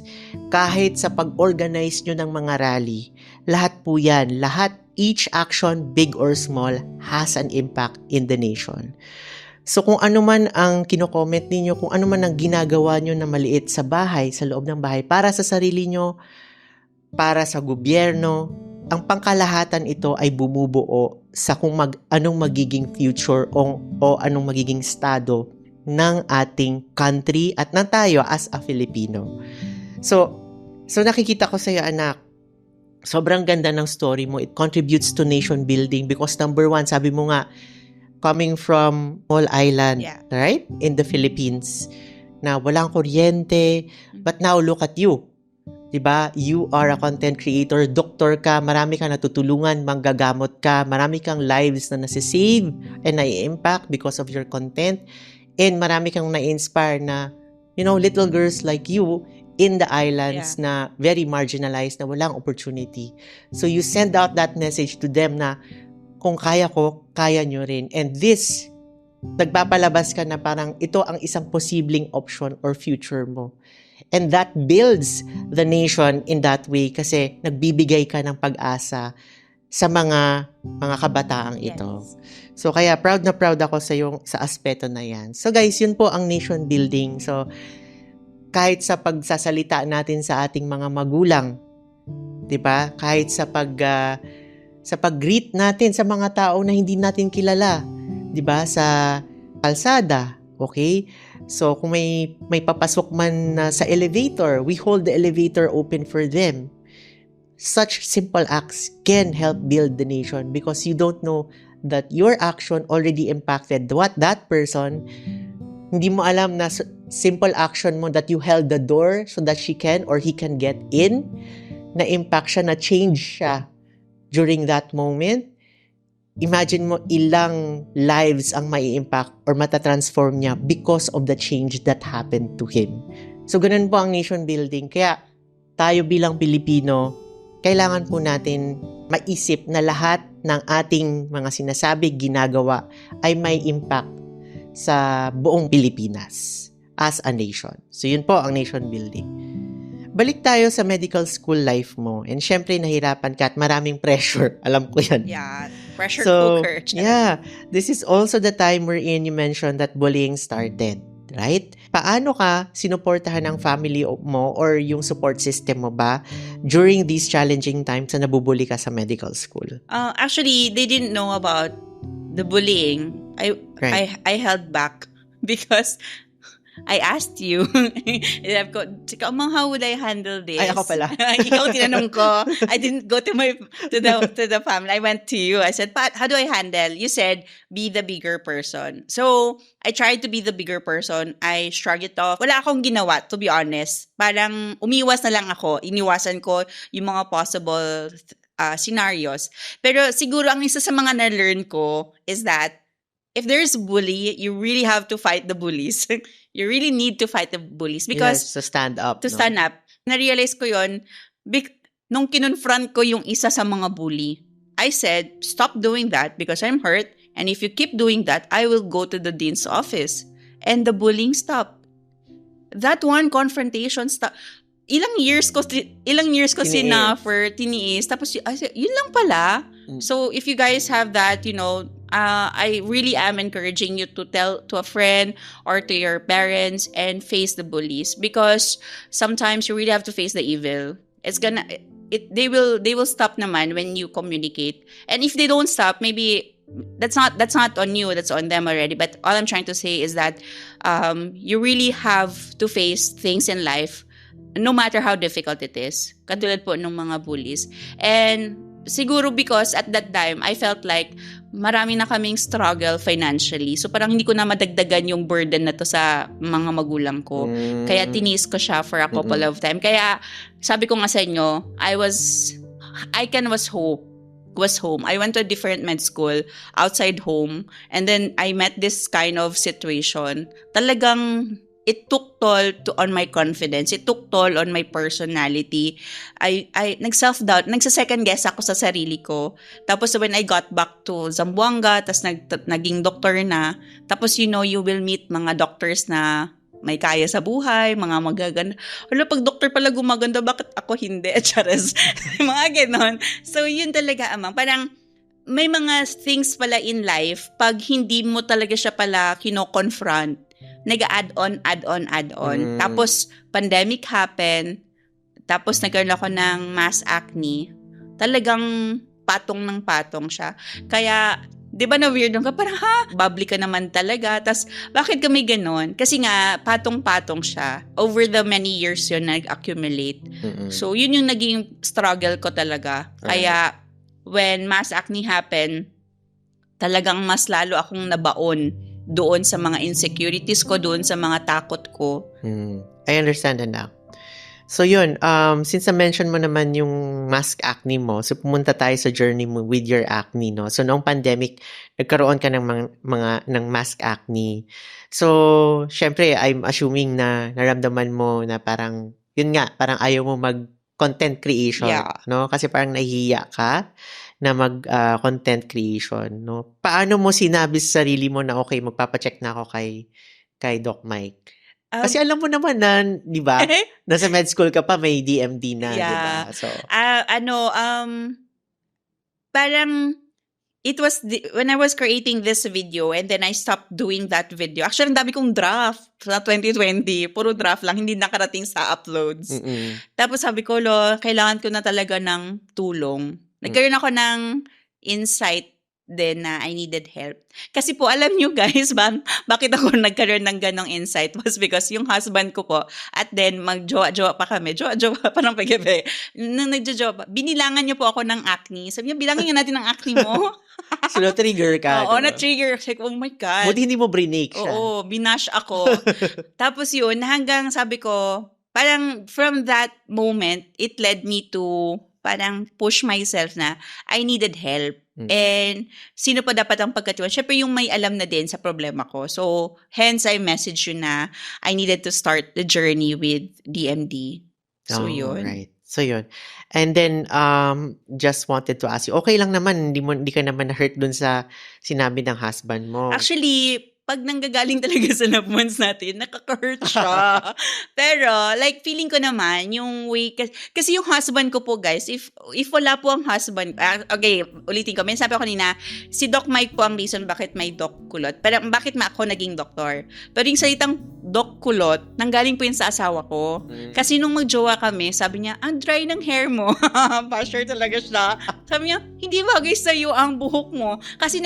kahit sa pag-organize nyo ng mga rally, lahat po yan, each action, big or small, has an impact in the nation. So kung ano man ang kino-comment ninyo, kung ano man ang ginagawa nyo na maliit sa bahay, sa loob ng bahay, para sa sarili nyo, para sa gobyerno, ang pangkalahatan ito ay bumubuo sa anong magiging future o anong magiging estado ng ating country at ng tayo as a Filipino. So nakikita ko sa iyo, anak, sobrang ganda ng story mo. It contributes to nation building because number one, sabi mo nga, coming from small island, Yeah. right? In the Philippines, na walang kuryente, but now look at you. Diba? You are a content creator, doktor ka, marami kang natutulungan, manggagamot ka, marami kang lives na nasisave and na-impact because of your content, and marami kang na-inspire na, little girls like you in the islands na very marginalized, na walang opportunity. So you send out that message to them na, kung kaya ko, kaya nyo rin. And this, nagpapalabas ka na parang ito ang isang posibleng option or future mo. And that builds the nation in that way kasi nagbibigay ka ng pag-asa sa mga kabataang ito. Yes. So kaya proud na proud ako sa aspeto na yan. So guys, yun po ang nation building. So kahit sa pagsasalita natin sa ating mga magulang, 'di ba? Kahit sa pag-greet natin sa mga tao na hindi natin kilala, 'di ba? Sa kalsada, okay? So, kung may papasok man sa elevator, we hold the elevator open for them. Such simple acts can help build the nation because you don't know that your action already impacted that person. Hindi mo alam na simple action mo that you held the door so that she can or he can get in, na impact siya, na change siya during that moment. Imagine mo ilang lives ang mai-impact or matatransform niya because of the change that happened to him. So, ganun po ang nation building. Kaya, tayo bilang Pilipino, kailangan po natin maisip na lahat ng ating mga sinasabi, ginagawa, ay may impact sa buong Pilipinas as a nation. So, yun po ang nation building. Balik tayo sa medical school life mo. And syempre, nahirapan ka at maraming pressure. Alam ko yan. Yeah. Pressure So, cooker. yeah. This is also the time wherein you mentioned that bullying started. Right? Paano ka sinuportahan ng family mo or yung support system mo ba during these challenging times na nabubully ka sa medical school? Actually, they didn't know about the bullying. I held back because I asked you. Sabi ko, how would I handle this? Ay, ako pala. Ikaw tinanong ko. I didn't go to the family. I went to you. I said, Pat, how do I handle? You said, be the bigger person. So, I tried to be the bigger person. I shrugged it off. Wala akong ginawa, to be honest. Parang umiwas na lang ako. Iniwasan ko yung mga possible scenarios. Pero siguro ang isa sa mga na-learn ko is that if there's bully, you really have to fight the bullies. You really need to fight the bullies because Yes, to stand up. stand up. Na-realize ko yun nung kinonfront ko yung isa sa mga bully. I said, stop doing that because I'm hurt. And if you keep doing that, I will go to the dean's office. And the bullying stopped. That one confrontation stopped. Ilang years ko sinuffer, tiniis. Tapos, yun lang pala. So, if you guys have that, I really am encouraging you to tell to a friend or to your parents and face the bullies because sometimes you really have to face the evil. they will stop naman when you communicate. And if they don't stop, maybe that's not on you, that's on them already. But all I'm trying to say is that you really have to face things in life no matter how difficult it is. Katulad po ng mga bullies. And siguro because at that time, I felt like marami na kaming struggle financially. So parang hindi ko na madagdagan yung burden na to sa mga magulang ko. Kaya tiniis ko siya for a couple of time. Kaya sabi ko nga sa inyo, was home. I went to a different med school outside home. And then I met this kind of situation. Talagang it took toll on my confidence. It took toll on my personality. I nag-self-doubt. Nagsa-second guess ako sa sarili ko. Tapos when I got back to Zamboanga, tas naging doctor na. Tapos you will meet mga doctors na may kaya sa buhay, mga magaganda. Wala, pag doctor pala gumaganda, bakit ako hindi? Charas. Mga ganon. So yun talaga, amang. Parang may mga things pala in life, pag hindi mo talaga siya pala kino-confront, nag-add on. Tapos, pandemic happen. Tapos, nagkaroon ako ng mass acne. Talagang patong ng patong siya. Kaya, di ba na weird ka? Parang, bubbly ka naman talaga. Tapos, bakit kami ganon? Kasi nga, patong-patong siya. Over the many years yun, nag-accumulate. So, yun yung naging struggle ko talaga. Kaya, when mass acne happen, talagang mas lalo akong nabaon doon sa mga insecurities ko, doon sa mga takot ko. I understand na. So yun, since na-mention mo naman yung mask acne mo, so pumunta tayo sa journey mo with your acne, no? So noong pandemic, nagkaroon ka ng ng mask acne. So, syempre, I'm assuming na naramdaman mo na parang, yun nga, parang ayaw mo mag-content creation, no? Kasi parang nahihiya ka na mag-content creation, no? Paano mo sinabi sa sarili mo na okay, magpapacheck na ako kay Doc Mike? Kasi alam mo naman na, di ba? Nasa med school ka pa, may DMD na, di ba? So, parang it was when I was creating this video and then I stopped doing that video. Actually, ang dami kong draft sa 2020. Puro draft lang, hindi nakarating sa uploads. Tapos sabi ko, kailangan ko na talaga ng tulong. Nagkaroon ako ng insight din na I needed help. Kasi po, alam nyo guys, bakit ako nagkaroon ng ganong insight was because yung husband ko po, at then magjowa-jowa pa kami. Jowa-jowa pa ng pag-gabi. Nung nagjowa pa, binilangan niyo po ako ng acne. Sabi niya, bilangin niyo natin ang acne mo. So, na-trigger ka. Oo, na-trigger. Like, oh my God. Buti hindi mo brinake siya. Oo, binash ako. Tapos yun, hanggang sabi ko, parang from that moment, it led me to parang push myself na I needed help. And sino pa dapat ang pagkatiwan? Syempre yung may alam na din sa problema ko. So, hence I messaged you na I needed to start the journey with DMD. So, yun. Right. So, yun. And then, just wanted to ask you, okay lang naman, hindi ka naman na-hurt dun sa sinabi ng husband mo. Actually, pag nanggagaling talaga sa loved ones natin, nakaka-hurt siya. Pero, like, feeling ko naman, yung way, kasi yung husband ko po, guys, if wala po ang husband, okay, ulitin ko, may sabi ko kanina, si Doc Mike po ang reason bakit may Doc Kulot. Pero bakit ako naging doktor? Pero yung salitang Doc Kulot, nanggaling po yun sa asawa ko. Kasi nung magjowa kami, sabi niya, ang dry ng hair mo. Basher talaga siya. Sabi niya, hindi bagay sa'yo ang buhok mo. Kasi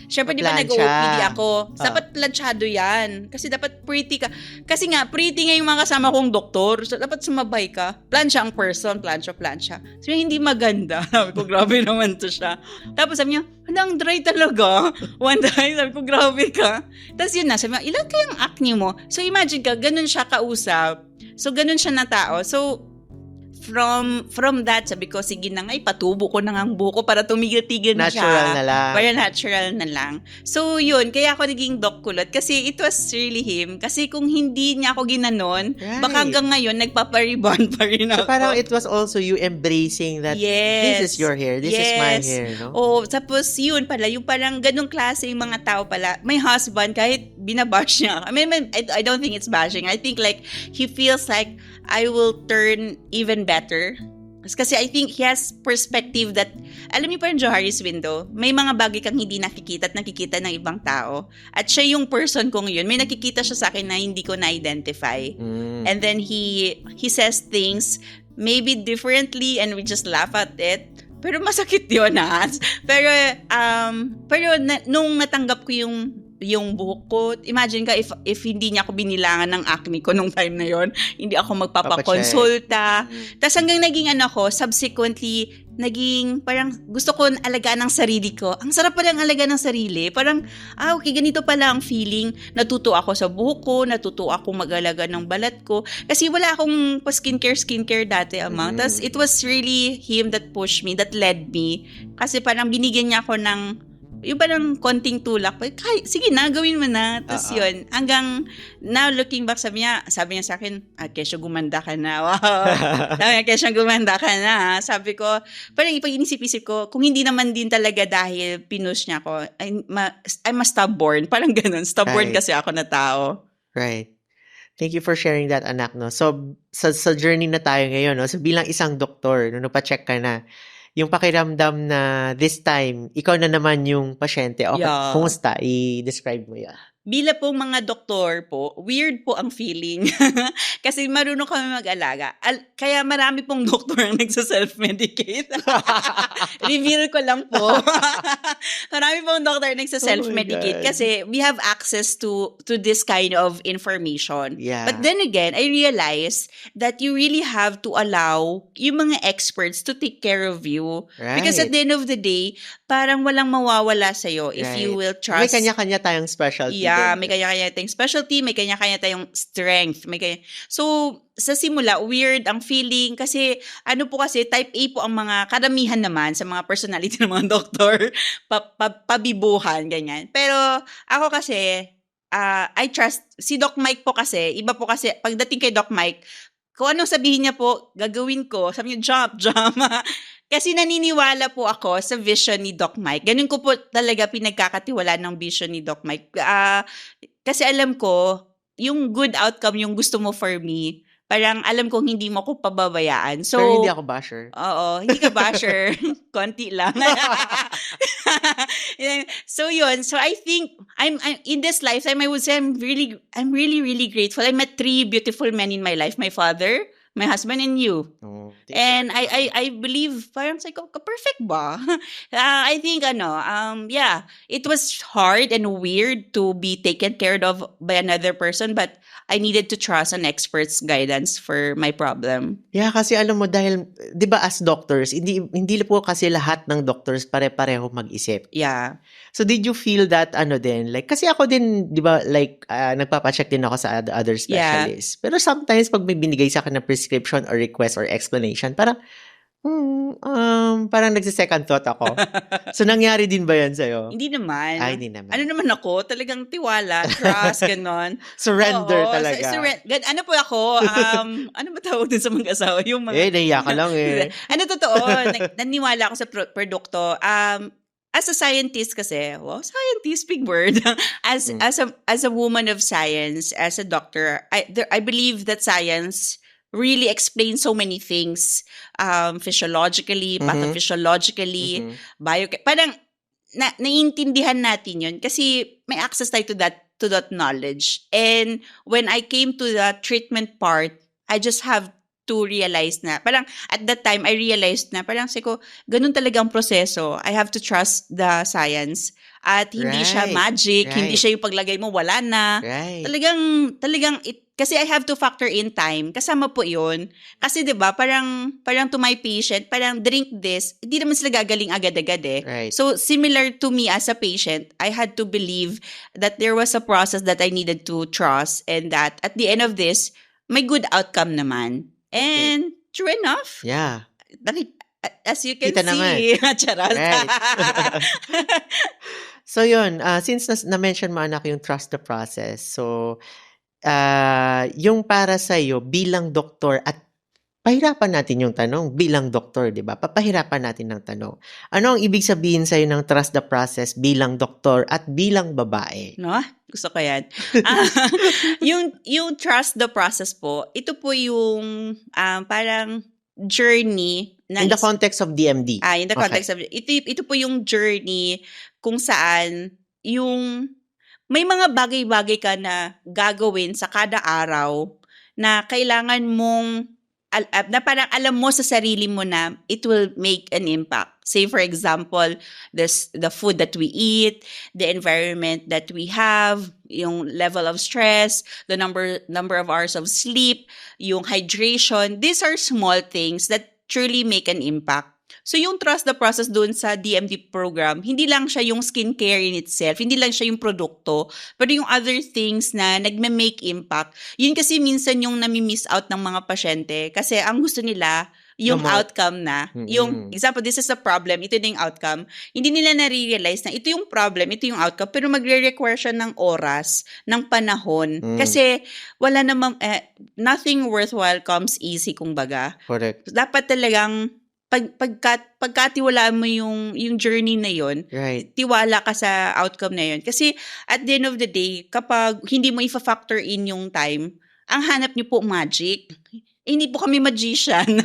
syempre di ba nag-OPD ako. Dapat planchado yan. Kasi dapat pretty ka. Kasi nga, pretty nga yung mga kasama kong doktor. So, dapat sumabay ka. Plancha ang person. Plancha. Sabi niya, hindi maganda. Sabi ko, grabe naman to siya. Tapos sabi niya, ang dry talaga. One time, sabi ko, grabe ka. Tapos yun na, sabi niya, ilan kayang acne mo? So, imagine ka, ganun siya kausap. So, ganun siya na tao. So, from that, sabi ko, sige na nga, ipatubo ko na nga ang buko para tumigil-tigil na siya. Natural na lang. Para natural na lang. So, yun, kaya ako naging Doc Kulot kasi it was really him. Kasi kung hindi niya ako ginanon, baka hanggang ngayon, nagpaparibon pa rin ako. So, parang it was also you embracing that this is your hair, this is my hair, no? Oo, tapos yun pala, yung parang ganung klase yung mga tao pala. May husband, kahit binabash niya. I mean, I don't think it's bashing. I think like, he feels like, I will turn even better. Kasi I think he has perspective that, alam niyo parang Johari's window, may mga bagay kang hindi nakikita at nakikita ng ibang tao. At siya yung person kong yun. May nakikita siya sa akin na hindi ko na-identify. And then he says things maybe differently and we just laugh at it. Pero masakit yun, ha? Pero nung natanggap ko yung buhok ko, imagine ka if hindi niya ako binilangan ng acne ko nung time na yon, hindi ako magpapakonsulta. Tapos hanggang naging subsequently, naging parang gusto ko alagaan ng sarili ko. Ang sarap palang alagaan ng sarili. Parang, okay, ganito pala ang feeling. Natuto ako sa buhok ko, natuto ako mag-alaga ng balat ko. Kasi wala akong skincare dati, Amang. Tapos it was really him that pushed me, that led me. Kasi parang binigyan niya ako ng yung parang konting tulak. Sige na, gawin mo na. Tapos yun, hanggang now looking back, sabi niya sa akin, Kesyo, gumanda ka na. Wow. Sabi niya, Kesyo, gumanda ka na. Sabi ko, parang ipag-inisip-isip ko, kung hindi naman din talaga dahil pinush niya ako, I'm a stubborn. Parang ganun. Stubborn kasi ako na tao. Right. Thank you for sharing that, anak. No? So, sa journey na tayo ngayon, no? So bilang isang doktor, no, pa-check ka na, yung pakiramdam na this time, ikaw na naman yung pasyente. Okay, Yeah. kumusta? I-describe mo yan. Bila po mga doktor po, weird po ang feeling. Kasi marunong kami mag-alaga. Kaya marami pong doktor ang nagsa-self-medicate. Reveal ko lang po. Marami pong doktor nagsa-self-medicate kasi we have access to this kind of information. Yeah. But then again, I realized that you really have to allow yung mga experts to take care of you. Right. Because at the end of the day, parang walang mawawala sa'yo if you will trust. May kanya-kanya tayong specialty. Yeah, may kanya-kanya tayong specialty, may kanya-kanya tayong strength. So, sa simula, weird ang feeling kasi po kasi type A po ang mga karamihan naman sa mga personality ng mga doktor, pabibuhan, ganyan. Pero ako kasi, I trust, si Doc Mike po kasi, iba po kasi, pagdating kay Doc Mike, kung anong sabihin niya po, gagawin ko. Sabi niya, jump. Kasi naniniwala po ako sa vision ni Doc Mike. Ganun ko po talaga pinagkakatiwalaan ng vision ni Doc Mike. Kasi alam ko, yung good outcome yung gusto mo for me, parang alam kong hindi mo ko pababayaan. So, pero hindi ako basher. Oo, hindi ka basher. Konti lang. So yun. So I think I'm in this lifetime, I would say I'm really, really grateful. I met 3 beautiful men in my life. My father, my husband, and you. And I believe parang say ko, perfect ba? I think yeah, it was hard and weird to be taken care of by another person, but I needed to trust an expert's guidance for my problem. Yeah, kasi alam mo dahil 'di ba as doctors, hindi po kasi lahat ng doctors pare-pareho mag-isip. Yeah. So did you feel that din like kasi ako din 'di ba like nagpapa-check din ako sa other specialists. Yeah. Pero sometimes pag may binigay sa akin na prescription or request or explanation, parang parang nagse-second thought ako. So, nangyari din ba yan sa'yo? Hindi naman. Ay, hindi naman. Ano naman ako? Talagang tiwala, trust, ganon. Surrender talaga. Ano po ako? Ano ba tawag din sa mga asawa? Yung mga... nahiya ka lang Totoo. Naniwala ako sa produkto. As a scientist kasi, scientist, big word. As a woman of science, as a doctor, I believe that science really explains so many things, physiologically, pathophysiologically, parang naiintindihan natin yun kasi may access tayo to that knowledge. And when I came to the treatment part, I just have to realize na, parang at that time, I realized na, parang siko, ganun talaga ang proseso. I have to trust the science. At hindi siya magic, hindi siya yung paglagay mo, wala na. Talagang, kasi I have to factor in time. Kasama po yun. Kasi 'di ba parang to my patient, parang drink this, hindi naman sila gagaling agad-agad eh. Right. So, similar to me as a patient, I had to believe that there was a process that I needed to trust and that at the end of this, may good outcome naman. And true enough. Yeah. As you can Kita see. Charot. Right. So yun, since na-mention mo anak yung trust the process, so yung para sa'yo bilang doktor at pahirapan natin yung tanong bilang doktor, di ba? Papahirapan natin ng tanong. Ano ang ibig sabihin sa'yo ng trust the process bilang doktor at bilang babae? No? Gusto ko yan. Yung trust the process po, ito po yung parang journey. In the context of DMD. In the context of, ito po yung journey kung saan yung may mga bagay-bagay ka na gagawin sa kada araw na kailangan mong na parang alam mo sa sarili mo na it will make an impact. Say for example, the food that we eat, the environment that we have, yung level of stress, the number of hours of sleep, yung hydration. These are small things that truly make an impact. So yung trust the process doon sa DMD program, hindi lang siya yung skincare in itself, hindi lang siya yung produkto, pero yung other things na nagme-make impact. Yun kasi minsan yung nami-miss out ng mga pasyente kasi ang gusto nila yung outcome na. Yung example, this is a problem, ito na yung outcome. Hindi nila na-realize na ito yung problem, ito yung outcome, pero magre-require siya ng oras, ng panahon. Kasi wala namang, nothing worthwhile comes easy, kumbaga. Correct. Dapat talagang pagkatiwalaan mo yung journey na yon, right, tiwala ka sa outcome na yon. Kasi at the end of the day, kapag hindi mo i-factor in yung time, ang hanap niyo po magic. Hindi po kami magician.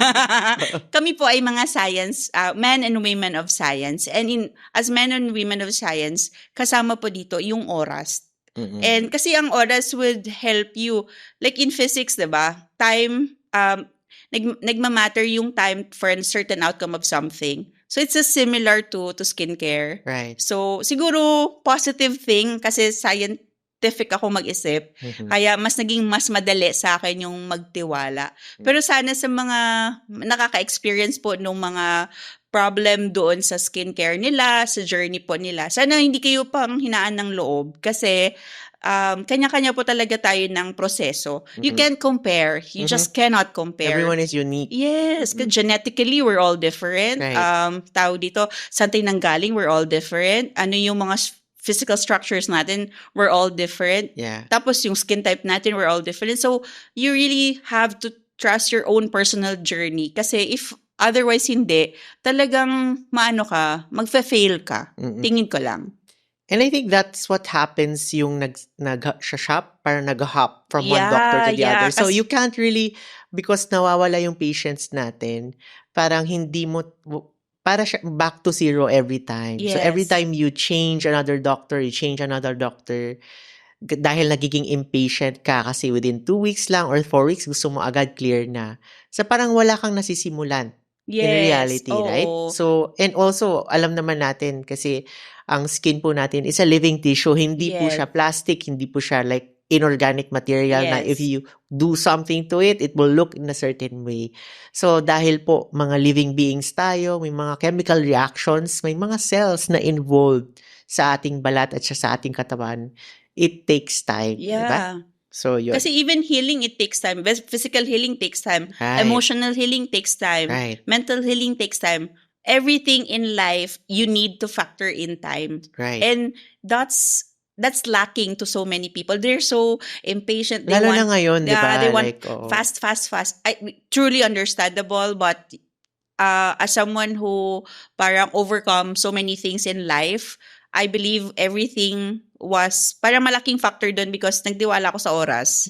Kami po ay mga science, men and women of science. And as men and women of science, kasama po dito yung oras. And kasi ang oras would help you. Like in physics, diba? Time, nagmamatter yung time for a certain outcome of something. So it's a similar to skincare. Right. So siguro positive thing kasi scientific ako mag-isip. Kaya mas madali sa akin yung magtiwala. Pero sana sa mga nakaka-experience po ng mga problem doon sa skincare nila, sa journey po nila, sana hindi kayo pang hinaan ng loob kasi kanya-kanya po talaga tayo ng proseso. You can't compare. You just cannot compare. Everyone is unique. Yes, because genetically, we're all different. Right. Tao dito, saan tayo nanggaling, we're all different. Ano yung mga physical structures natin, we're all different. Yeah. Tapos yung skin type natin, we're all different. So, you really have to trust your own personal journey. Kasi if otherwise hindi, talagang magfa-fail ka. Tingin ko lang. And I think that's what happens yung nag-shop, parang nag-hop from one doctor to the other. So you can't really, because nawawala yung patients natin, parang hindi mo, para siya back to zero every time. Yes. So every time you change another doctor, dahil nagiging impatient ka kasi within 2 weeks lang or 4 weeks, gusto mo agad clear na. So parang wala kang nasisimulan. Yes. In reality, right? So, and also, alam naman natin kasi ang skin po natin is a living tissue. Hindi po siya plastic, hindi po siya like inorganic material na if you do something to it, it will look in a certain way. So, dahil po mga living beings tayo, may mga chemical reactions, may mga cells na involved sa ating balat at sa ating katawan, it takes time. Yeah. Diba? So, yun. Kasi even healing, it takes time. Physical healing takes time. Right. Emotional healing takes time. Right. Mental healing takes time. Everything in life, you need to factor in time. Right. And that's lacking to so many people. They're so impatient. Lalo na ngayon, di ba? They want like, fast. Truly understandable, but as someone who parang overcome so many things in life, I believe everything was parang malaking factor doon because nagtiwala ako sa oras.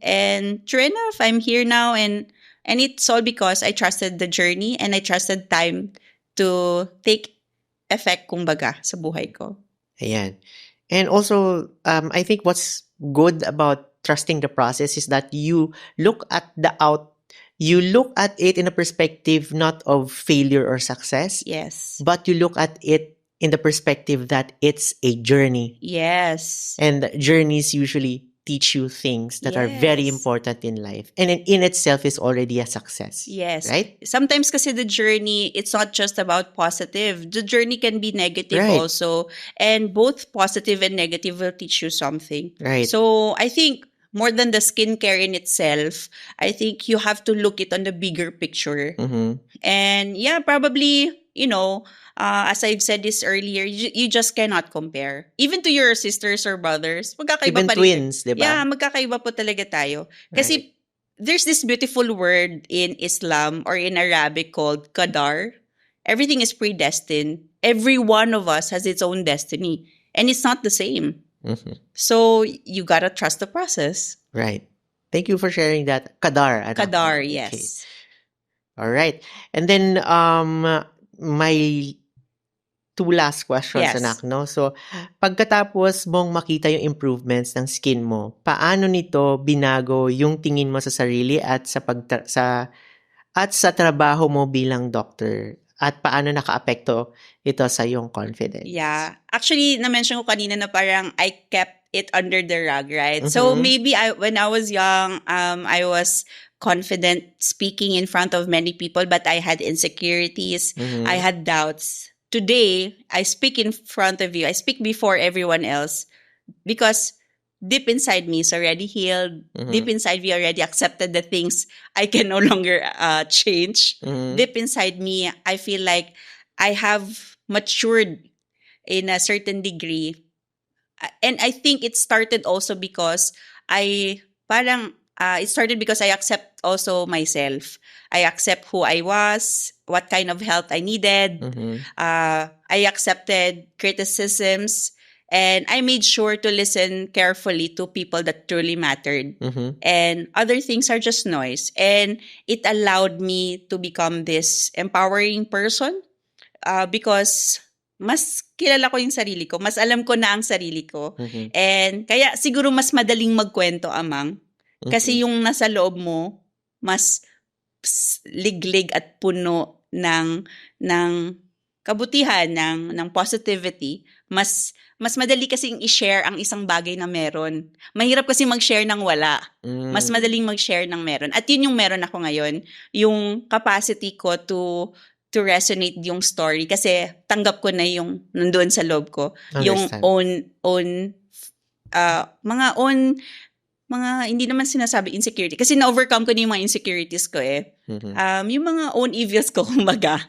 And true enough, I'm here now and it's all because I trusted the journey and I trusted time to take effect, kumbaga, sa buhay ko. Ayan. And also, I think what's good about trusting the process is that you look at it in a perspective not of failure or success. Yes. But you look at it in the perspective that it's a journey. Yes. And journeys usually teach you things that are very important in life. And in itself is already a success. Yes. Right? Sometimes kasi the journey, it's not just about positive. The journey can be negative also. And both positive and negative will teach you something. Right. So I think more than the skincare in itself, I think you have to look it on the bigger picture. And yeah, probably, as I've said this earlier, you just cannot compare. Even to your sisters or brothers, magkakaiba Even pa rin. twins, di ba? Yeah, magkakaiba po talaga tayo. Kasi there's this beautiful word in Islam or in Arabic called qadar. Everything is predestined. Every one of us has its own destiny. And it's not the same. So, you gotta trust the process. Right. Thank you for sharing that. Qadar. Qadar, yes. Okay. All right. And then, my 2 last questions, anak, no? So, pagkatapos mong makita yung improvements ng skin mo, paano nito binago yung tingin mo sa sarili at sa at sa trabaho mo bilang doctor? At paano nakaapekto ito sa iyong confidence? Yeah. Actually, na-mention ko kanina na parang I kept it under the rug, right? So maybe when I was young, I was confident speaking in front of many people, but I had insecurities. I had doubts. Today, I speak in front of you. I speak before everyone else because deep inside me is already healed. Deep inside me already accepted the things I can no longer change. Deep inside me, I feel like I have matured in a certain degree. And I think it started also because it started because I accept also myself. I accept who I was, what kind of help I needed. I accepted criticisms, and I made sure to listen carefully to people that truly mattered. And other things are just noise. And it allowed me to become this empowering person because mas kilala ko yung sarili ko. Mas alam ko na ang sarili ko. And kaya siguro mas madaling magkwento, Amang. Kasi yung nasa loob mo, mas liglig at puno ng kabutihan, ng positivity. Mas madali kasing i-share ang isang bagay na meron. Mahirap kasi mag-share ng wala. Mas madaling mag-share ng meron. At yun yung meron ako ngayon. Yung capacity ko to resonate yung story kasi tanggap ko na yung nandoon sa loob ko. Yung mga hindi naman sinasabi insecurity kasi na-overcome ko na yung mga insecurities ko yung mga own evils ko kumbaga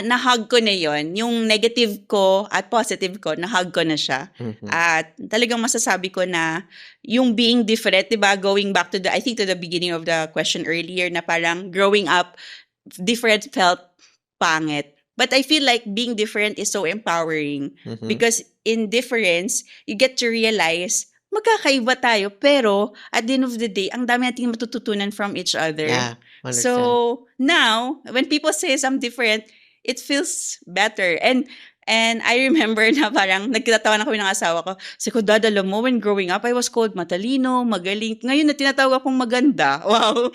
na-hug ko na yon, yung negative ko at positive ko na-hug ko na siya. At talagang masasabi ko na yung being different, diba, going back to I think to the beginning of the question earlier na parang growing up different felt pangit. But I feel like being different is so empowering because in difference, you get to realize magkakaiba tayo pero at the end of the day, ang dami nating matututunan from each other. Yeah, so now, when people say I'm different, it feels better. And I remember na parang nagtatawa na kami ng asawa ko. Sabi ko, Dad, alam mo, when growing up, I was called matalino, magaling. Ngayon na tinatawag akong maganda. Wow.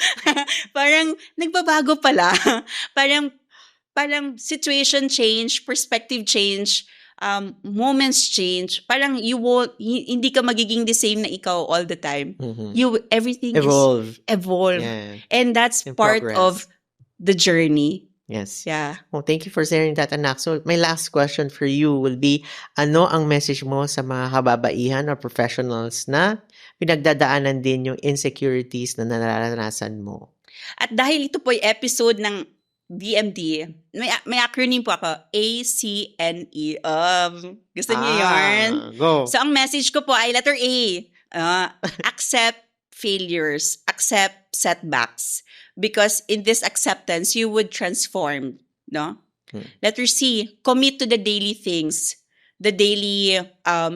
Parang nagbabago pala. Parang situation change, perspective change, moments change. Parang hindi ka magiging the same na ikaw all the time. Everything is evolve. Yeah. And that's part of the journey. Yes. Yeah. Well, thank you for sharing that, anak. So, my last question for you will be, ano ang message mo sa mga kababaihan or professionals na pinagdadaanan din yung insecurities na nararanasan mo? At dahil ito po yung episode ng DMD, may acronym po ako, ACNE. Gusto niyo yarn? Go. So, ang message ko po ay letter A. Accept failures. Accept setbacks. Because in this acceptance, you would transform. No? Letter C, commit to the daily things. The daily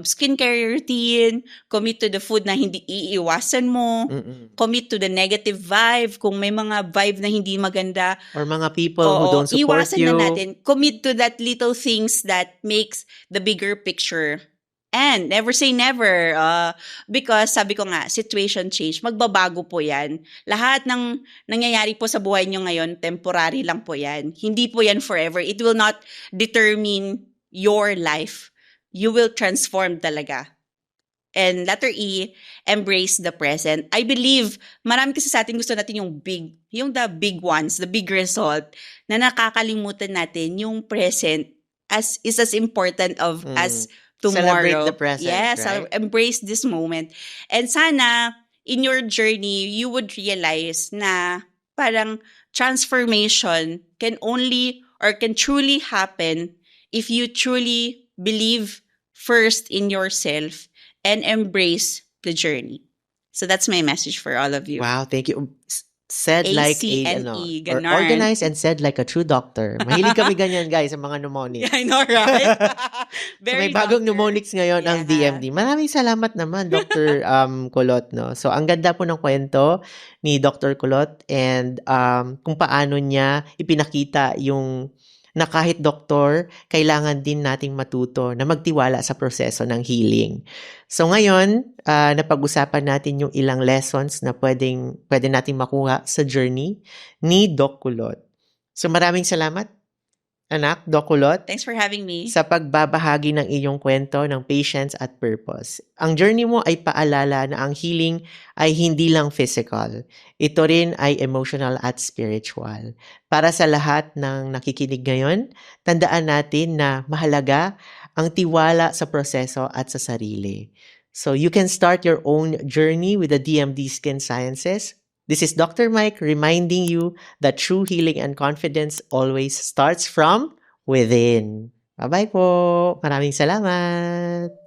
skincare routine, commit to the food na hindi iiwasan mo, commit to the negative vibe, kung may mga vibe na hindi maganda. Or mga people who don't support iwasan you. na natin. Commit to that little things that makes the bigger picture. And never say never. Because sabi ko nga, situation change. Magbabago po yan. Lahat ng nangyayari po sa buhay nyo ngayon, temporary lang po yan. Hindi po yan forever. It will not determine your life. You will transform talaga. And letter E, embrace the present. I believe, marami kasi sa atin gusto natin yung the big ones, the big result, na nakakalimutan natin yung present is as important as tomorrow. Celebrate the present, yes, right? Embrace this moment. And sana, in your journey, you would realize na parang transformation can truly happen if you truly believe first in yourself and embrace the journey. So that's my message for all of you. Wow, thank you. Said like a or ganon. organized and said like a true doctor. Mahilig kami ganyan, guys, sa mga mnemonics. I know, right? So may bagong mnemonics ngayon ang DMD. Maraming salamat naman, Dr. Kulot, no. So ang ganda po ng kwento ni Dr. Kulot and kung paano niya ipinakita yung na kahit doktor, kailangan din nating matuto na magtiwala sa proseso ng healing. So ngayon, napag-usapan natin yung ilang lessons na pwede nating makuha sa journey ni Doc Kulot. So maraming salamat, anak, Doc Kulot, Thanks for having me. sa pagbabahagi ng iyong kwento ng patience at purpose. Ang journey mo ay paalala na ang healing ay hindi lang physical. Ito rin ay emotional at spiritual. Para sa lahat ng nakikinig ngayon, tandaan natin na mahalaga ang tiwala sa proseso at sa sarili. So you can start your own journey with the DMD Skin Sciences. This is Dr. Mike reminding you that true healing and confidence always starts from within. Bye-bye po. Maraming salamat.